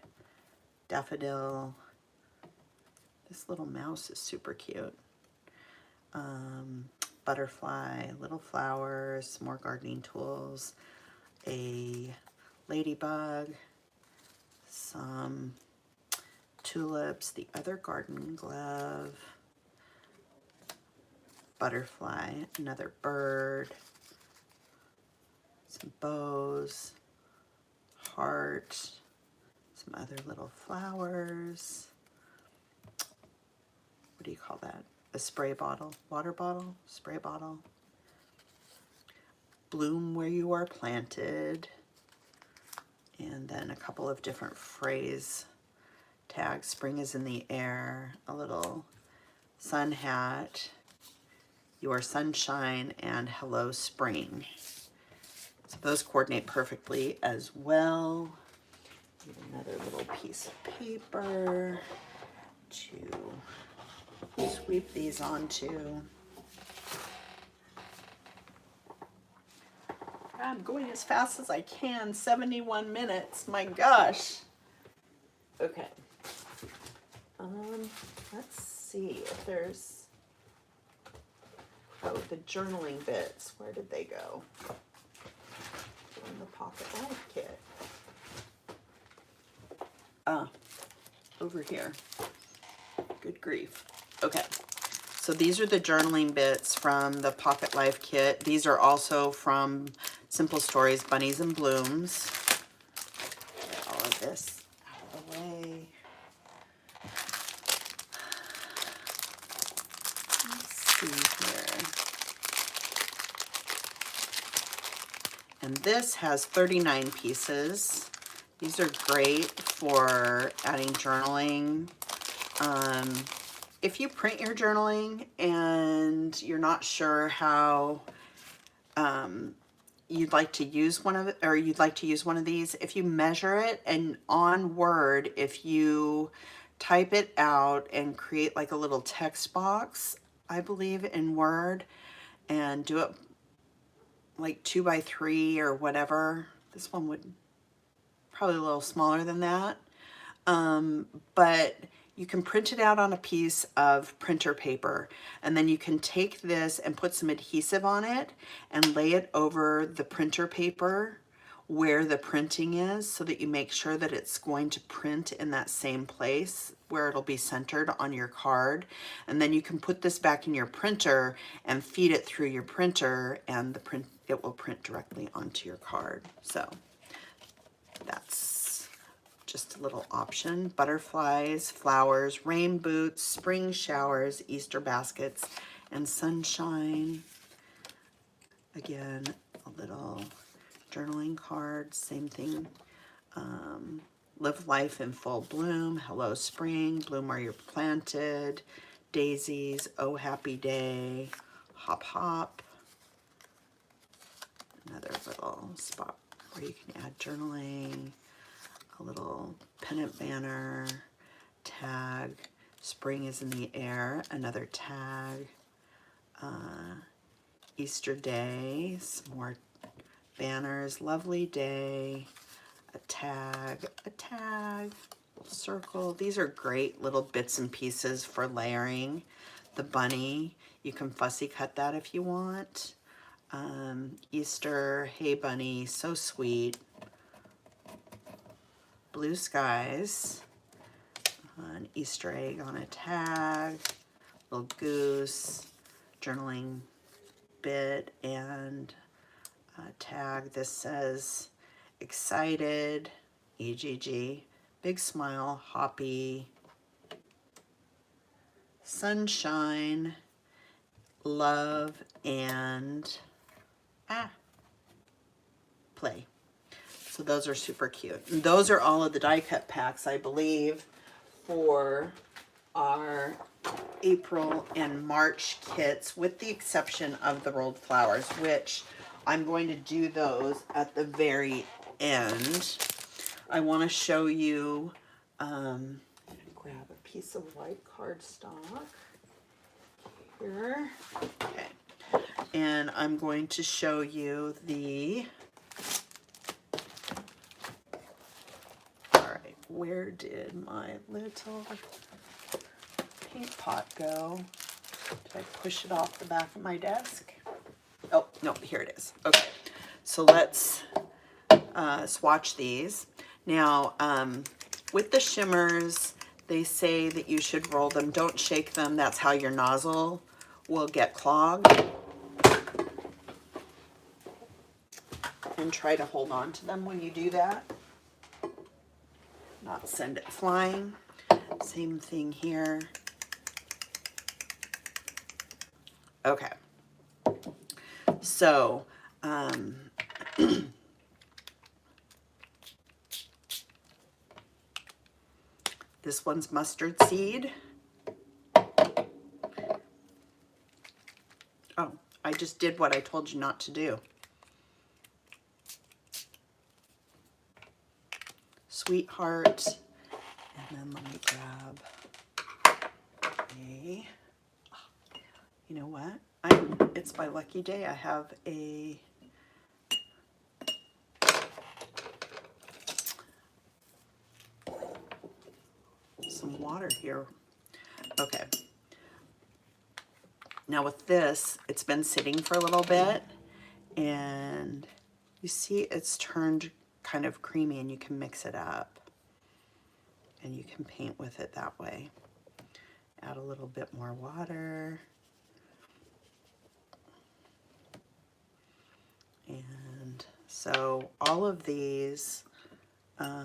daffodil. This little mouse is super cute. Butterfly, little flowers, some more gardening tools, a ladybug, some tulips, the other garden glove, butterfly, another bird, some bows, heart, some other little flowers. What do you call that? A spray bottle, water bottle, spray bottle. Bloom where you are planted. And then a couple of different phrase tags. Spring is in the air, a little sun hat, your sunshine, and hello spring. So those coordinate perfectly as well. Need another little piece of paper to sweep these onto. I'm going as fast as I can, 71 minutes, my gosh. Okay. Let's see if there's, oh, the journaling bits, where did they go? In the Pocket Life Kit. Ah, over here. Good grief. Okay, so these are the journaling bits from the Pocket Life Kit. These are also from Simple Stories, Bunnies and Blooms. Get all of this out of the way. Let's see here. And this has 39 pieces. These are great for adding journaling. If you print your journaling and you're not sure how you'd like to use one of it, or you'd like to use one of these, if you measure it and on Word, if you type it out and create like a little text box, I believe in Word, and do it like 2 by 3 or whatever. This one would probably a little smaller than that. But you can print it out on a piece of printer paper, and then you can take this and put some adhesive on it and lay it over the printer paper where the printing is, so that you make sure that it's going to print in that same place where it'll be centered on your card. And then you can put this back in your printer and feed it through your printer, and it will print directly onto your card. So that's just a little option. Butterflies, flowers, rain boots, spring showers, Easter baskets, and sunshine. Again, a little journaling card, same thing. Live life in full bloom, hello spring, bloom where you're planted, daisies, oh happy day, hop hop. Another little spot where you can add journaling. A little pennant banner, tag, spring is in the air, another tag, Easter day, some more banners, lovely day, a tag, little circle. These are great little bits and pieces for layering. The bunny, you can fussy cut that if you want. Easter, hey bunny, so sweet. Blue skies, an Easter egg on a tag, little goose, journaling bit, and a tag. This says excited, EGG, big smile, hoppy, sunshine, love, and play. So those are super cute. And those are all of the die cut packs, I believe, for our April and March kits, with the exception of the rolled flowers, which I'm going to do those at the very end. I want to show you, grab a piece of white cardstock here. Okay. And I'm going to show you the, all right, where did my little paint pot go? Did I push it off the back of my desk? Oh, no, here it is. Okay, so let's swatch these. Now, with the shimmers, they say that you should roll them. Don't shake them. That's how your nozzle will get clogged. And try to hold on to them when you do that. Not send it flying. Same thing here. Okay. So, this one's mustard seed. Oh, I just did what I told you not to do. Sweetheart. And then let me grab a, you know what? It's my lucky day. I have some water here. Okay. Now with this, it's been sitting for a little bit, and you see it's turned kind of creamy, and you can mix it up and you can paint with it that way. Add a little bit more water. And so all of these, add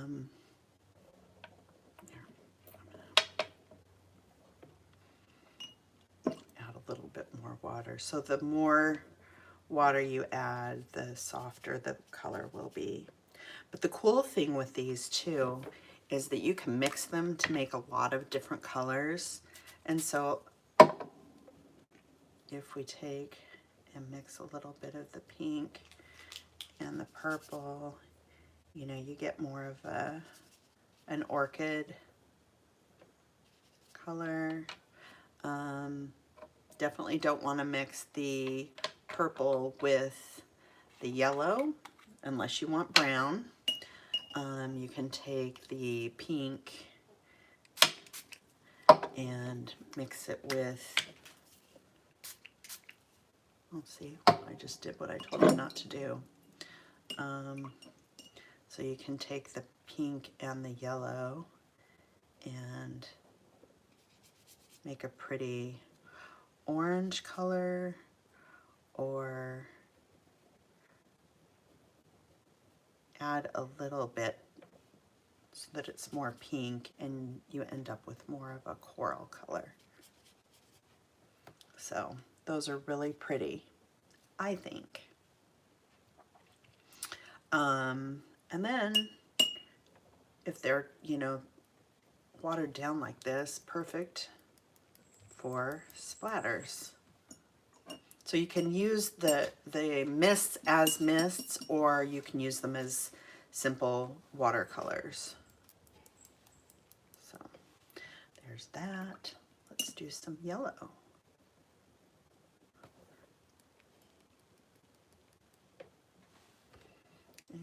a little bit more water. So the more water you add, the softer the color will be. But the cool thing with these too is that you can mix them to make a lot of different colors. And so if we take and mix a little bit of the pink and the purple, you know, you get more of an orchid color. Definitely don't want to mix the purple with the yellow unless you want brown. You can take the pink and mix it with, let's see, I just did what I told you not to do. So you can take the pink and the yellow and make a pretty orange color, or add a little bit so that it's more pink and you end up with more of a coral color. So those are really pretty, I think. And then if they're, you know, watered down like this, perfect for splatters. So you can use the mists as mists, or you can use them as simple watercolors. So there's that. Let's do some yellow.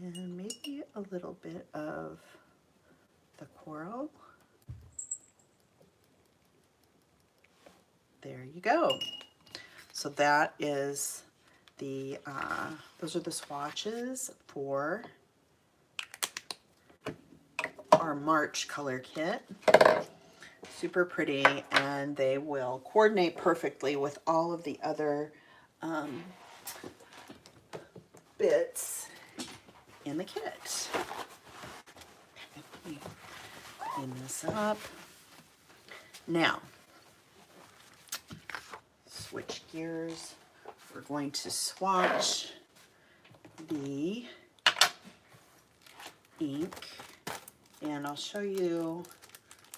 And maybe a little bit of the coral. There you go. So that is the, those are the swatches for our March color kit. Super pretty, and they will coordinate perfectly with all of the other bits in the kit. Let me clean this up. Now, switch gears. We're going to swatch the ink, and I'll show you.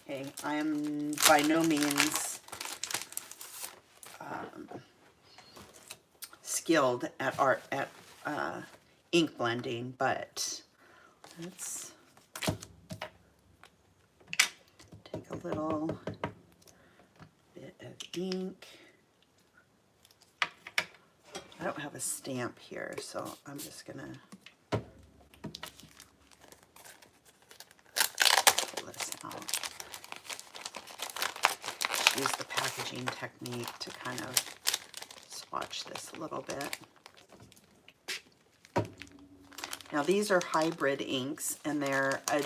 Okay, I am by no means skilled at ink blending, but let's take a little bit of ink. I don't have a stamp here, so I'm just gonna pull this out. Use the packaging technique to kind of swatch this a little bit. Now these are hybrid inks, and they're a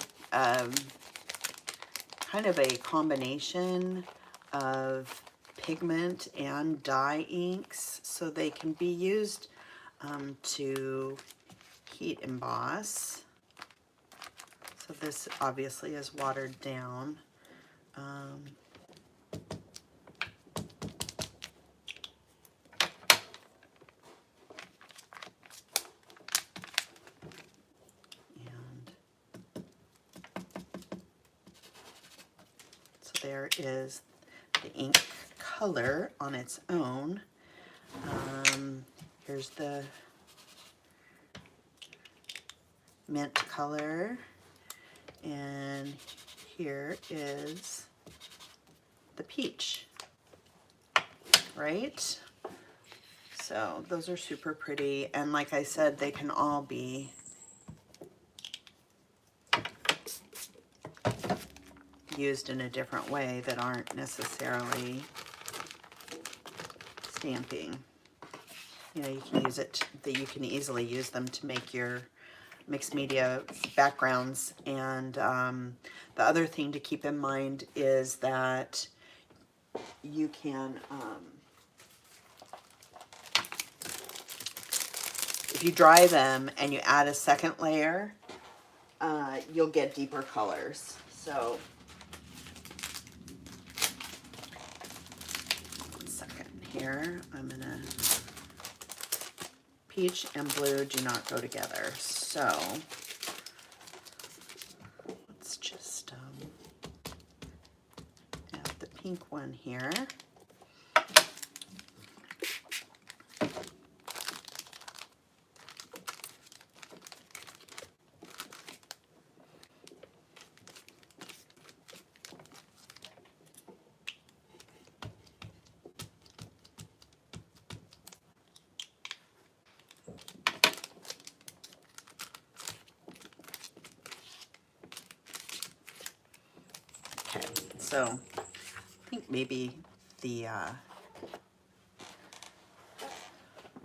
kind of a combination of pigment and dye inks, so they can be used to heat emboss. So this obviously is watered down. There is the ink color on its own. Here's the mint color, and here is the peach, right? So those are super pretty, and like I said, they can all be used in a different way that aren't necessarily stamping. You know, you can use it, that you can easily use them to make your mixed media backgrounds. And the other thing to keep in mind is that you can, if you dry them and you add a second layer, you'll get deeper colors. So here, I'm gonna, peach and blue do not go together, so let's just add the pink one here. So I think maybe the,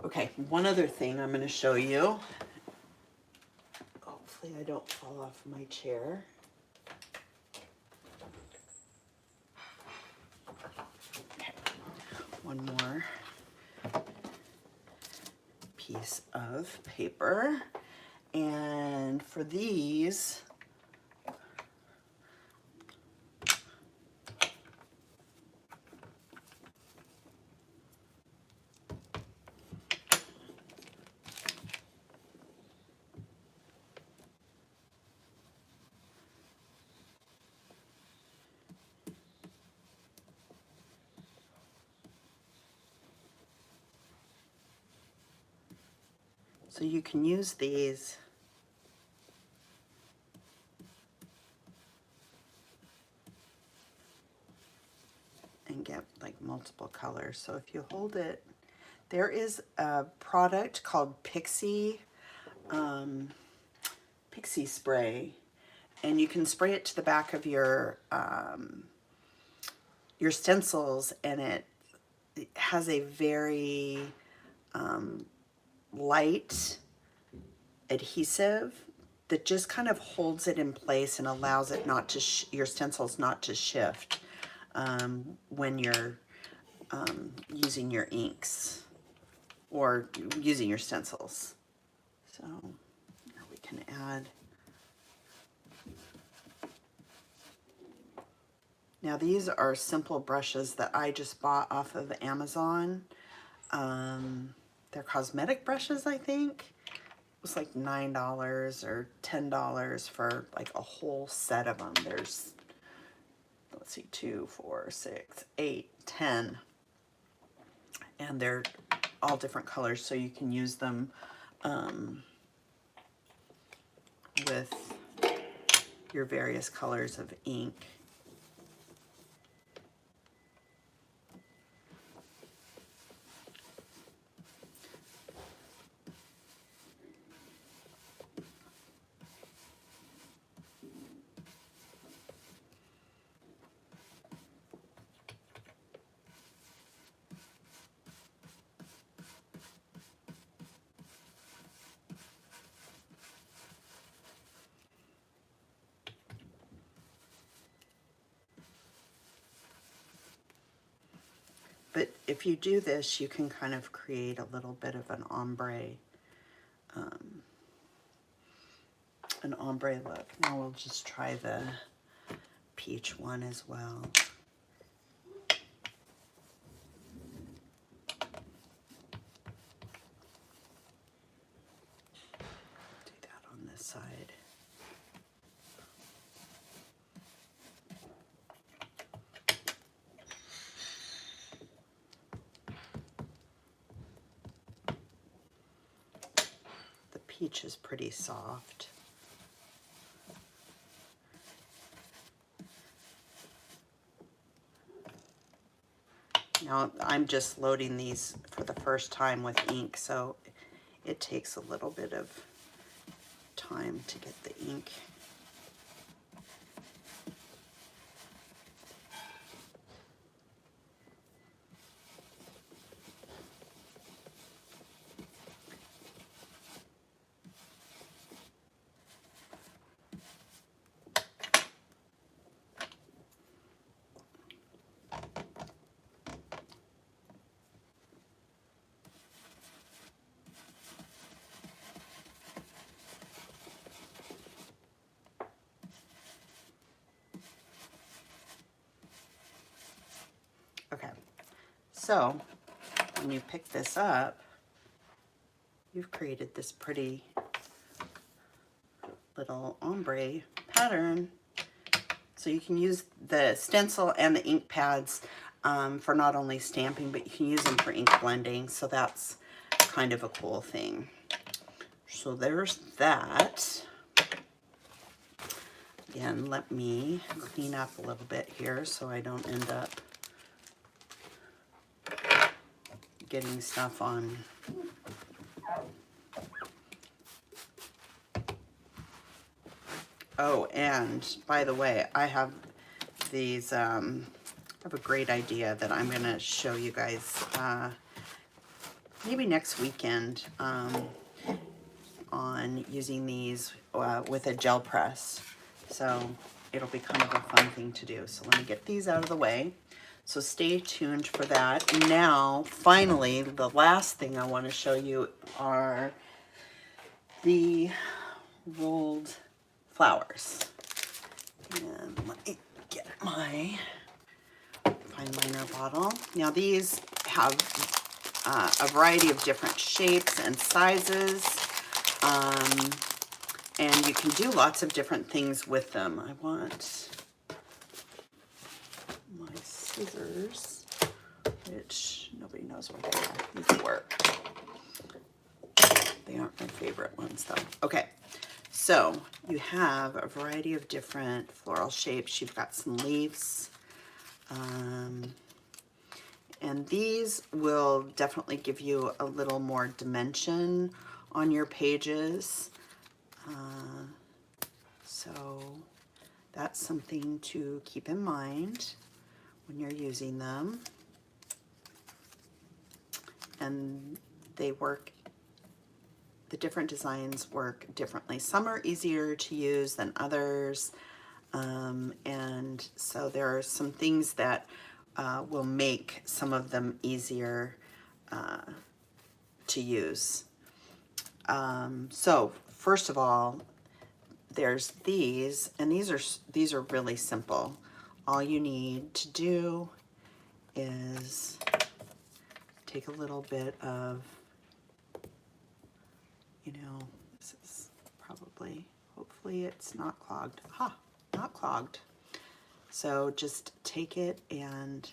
okay, one other thing I'm going to show you. Hopefully I don't fall off my chair. Okay, one more piece of paper. And for these, so you can use these and get like multiple colors. So if you hold it, there is a product called Pixie Spray, and you can spray it to the back of your stencils, and it has a very light adhesive that just kind of holds it in place and allows it not to your stencils not to shift when you're using your inks or using your stencils. So here we can add. Now these are simple brushes that I just bought off of Amazon. They're cosmetic brushes, I think. was like $9 or $10 for like a whole set of them. There's, let's see, 2, 4, 6, 8, 10. And they're all different colors, so you can use them with your various colors of ink. But if you do this, you can kind of create a little bit of an ombre look. Now we'll just try the peach one as well. Do that on this side. The peach is pretty soft. Now I'm just loading these for the first time with ink, so it takes a little bit of time to get the ink. Okay, so when you pick this up, you've created this pretty little ombre pattern. So you can use the stencil and the ink pads for not only stamping, but you can use them for ink blending. So that's kind of a cool thing. So there's that. Again, let me clean up a little bit here so I don't end up getting stuff on. Oh, and by the way, I have these, I have a great idea that I'm going to show you guys maybe next weekend on using these with a gel press. So it'll be kind of a fun thing to do. So let me get these out of the way. So stay tuned for that. Now, finally, the last thing I want to show you are the rolled flowers. And let me get my fine liner bottle. Now these have a variety of different shapes and sizes. And you can do lots of different things with them. I want my scissors, which nobody knows where they are. These work. They aren't my favorite ones though. Okay, so you have a variety of different floral shapes. You've got some leaves. And these will definitely give you a little more dimension on your pages. So that's something to keep in mind when you're using them. And they work, the different designs work differently. Some are easier to use than others. And so there are some things that will make some of them easier to use. So first of all, there's these, and these are really simple. All you need to do is take a little bit of, you know, This is probably, hopefully it's not clogged. Ha, not clogged. So just take it and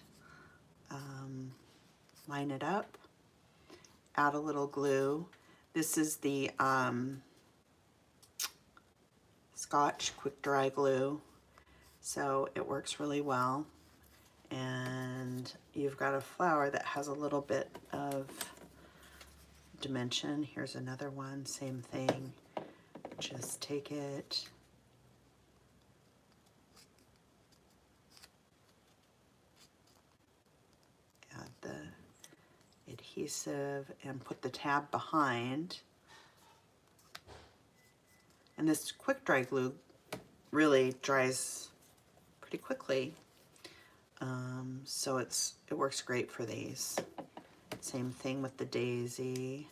line it up, add a little glue. This is the Scotch Quick Dry Glue, so it works really well. And you've got a flower that has a little bit of dimension. Here's another one, same thing. Just take it, add the adhesive and put the tab behind. And this quick dry glue really dries pretty quickly. So it works great for these. Same thing with the daisy.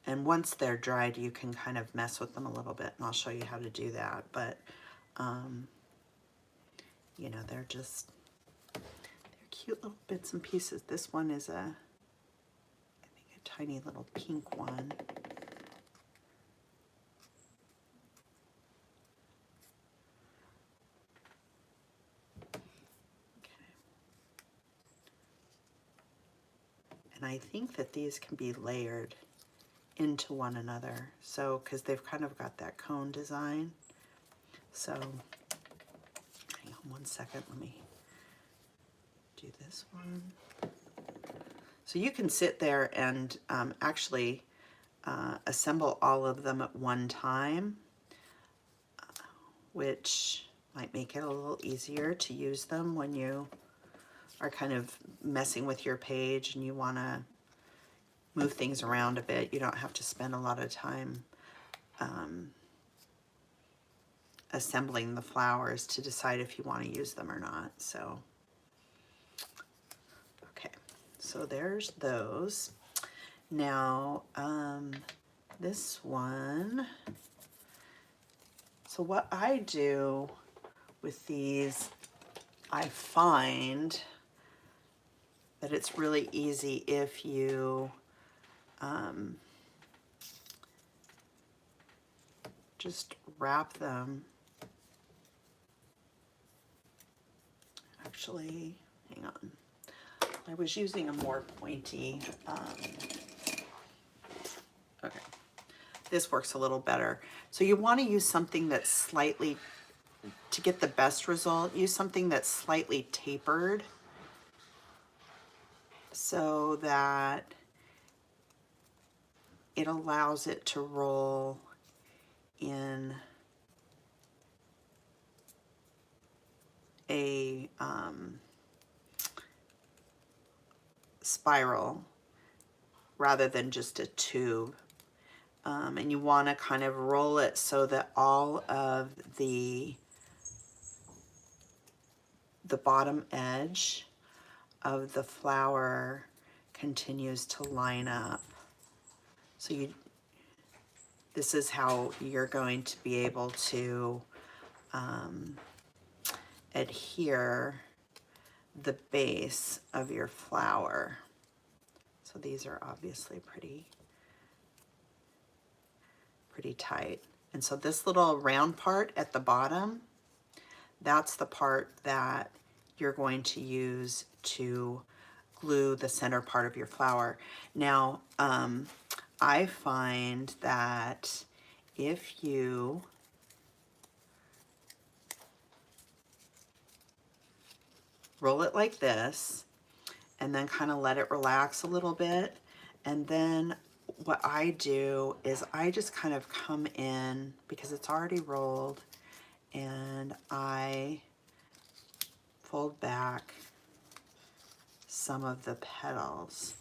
And once they're dried, you can kind of mess with them a little bit, and I'll show you how to do that. But, you know, they're cute little bits and pieces. This one is I think a tiny little pink one. And I think that these can be layered into one another, so because they've kind of got that cone design. So hang on one second, let me do this one. So you can sit there and actually assemble all of them at one time, which might make it a little easier to use them when you are kind of messing with your page and you want to move things around a bit. You don't have to spend a lot of time assembling the flowers to decide if you want to use them or not. So, okay, so there's those. Now, this one, so what I do with these, I find that it's really easy if you just wrap them. Actually, hang on. I was using a more pointy, okay. This works a little better. So you want to use something that's slightly, to get the best result, use something that's slightly tapered so that it allows it to roll in a spiral rather than just a tube. And you want to kind of roll it so that all of the bottom edge of the flower continues to line up. So this is how you're going to be able to adhere the base of your flower. So these are obviously pretty tight. And so this little round part at the bottom, that's the part that you're going to use to glue the center part of your flower. Now, I find that if you roll it like this and then kind of let it relax a little bit, and then what I do is I just kind of come in, because it's already rolled, and I fold back some of the petals.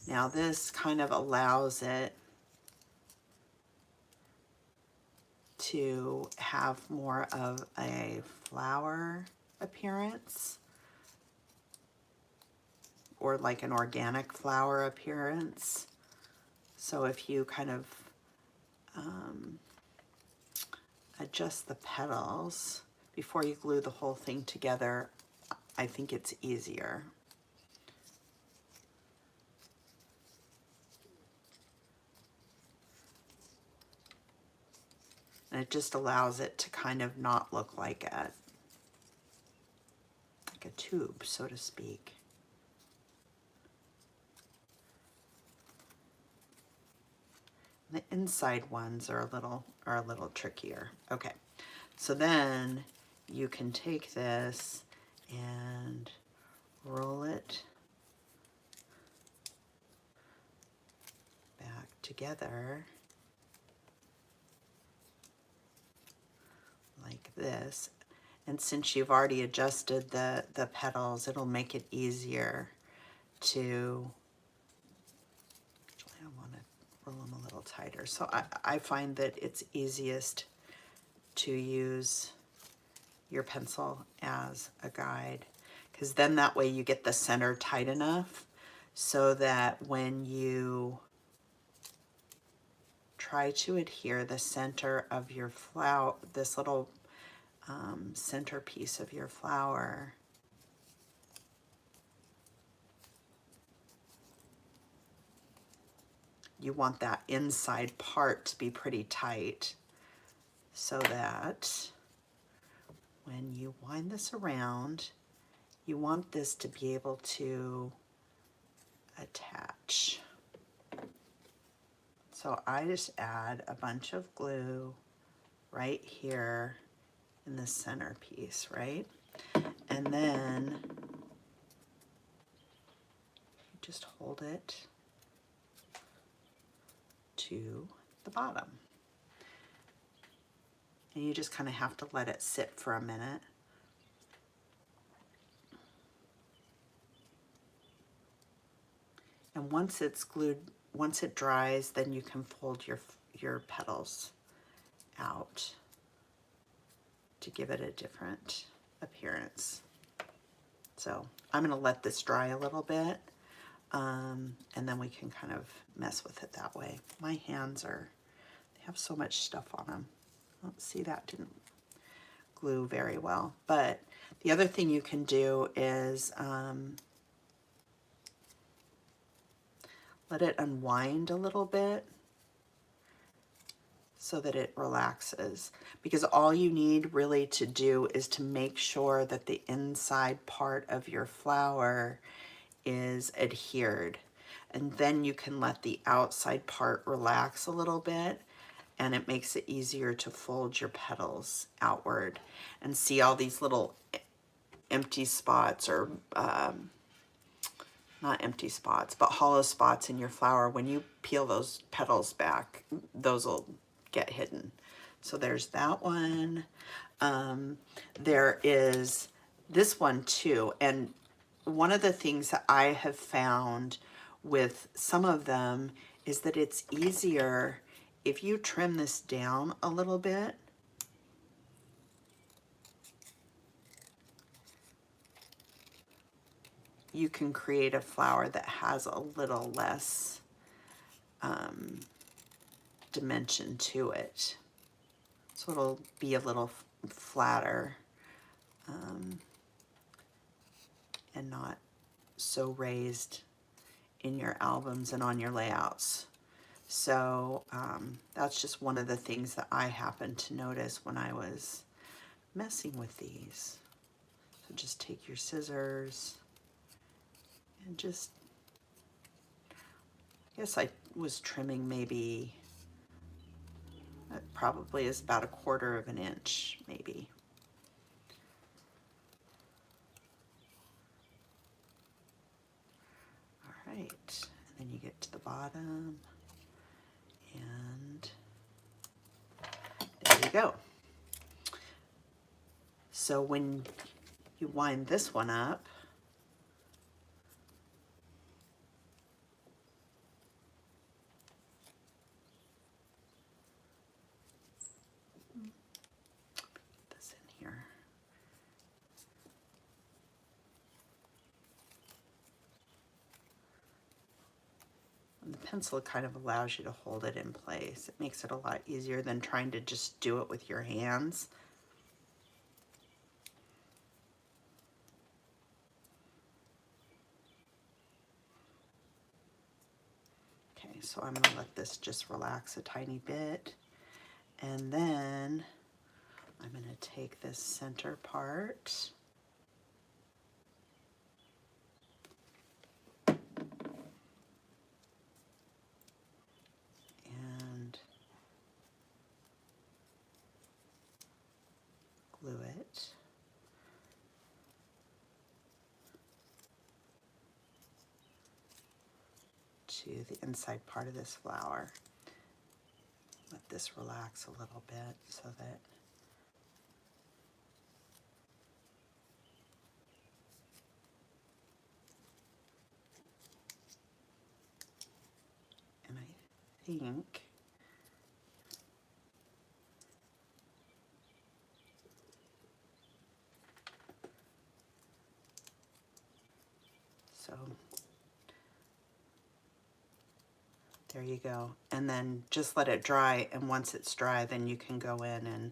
Now this kind of allows it to have more of a flower appearance, or like an organic flower appearance. So if you kind of adjust the petals before you glue the whole thing together, I think it's easier. And it just allows it to kind of not look like a tube, so to speak. The inside ones are a little trickier. Okay, so then you can take this and roll it back together like this. And since you've already adjusted the petals, it'll make it easier to, actually I want to roll them a little tighter. So I find that it's easiest to use your pencil as a guide, because then that way you get the center tight enough so that when you try to adhere the center of your flower, this little centerpiece of your flower, you want that inside part to be pretty tight so that when you wind this around, you want this to be able to attach. So I just add a bunch of glue right here in the center piece, right? And then you just hold it to the bottom. And you just kind of have to let it sit for a minute. And once it's glued, once it dries, then you can fold your petals out to give it a different appearance. So I'm gonna let this dry a little bit, and then we can kind of mess with it that way. My hands they have so much stuff on them. Oh, see, that didn't glue very well. But the other thing you can do is let it unwind a little bit so that it relaxes, because all you need really to do is to make sure that the inside part of your flower is adhered, and then you can let the outside part relax a little bit, and it makes it easier to fold your petals outward. And see all these little empty spots, or not empty spots, but hollow spots in your flower. When you peel those petals back, those will get hidden. So there's that one. There is this one too. And one of the things that I have found with some of them is that it's easier if you trim this down a little bit. You can create a flower that has a little less dimension to it. So it'll be a little flatter and not so raised in your albums and on your layouts. So that's just one of the things that I happened to notice when I was messing with these. So just take your scissors and just, I guess I was trimming maybe, it probably is about 1/4 of an inch, maybe. All right, and then you get to the bottom, and there you go. So when you wind this one up, put this in here. And the pencil kind of allows you to hold it in place. It makes it a lot easier than trying to just do it with your hands. Okay, so I'm gonna let this just relax a tiny bit, And then I'm going to take this center part and glue it to the inside part of this flower. Let this relax a little bit so that and I think so. There you go. And then just let it dry, and once it's dry, then you can go in and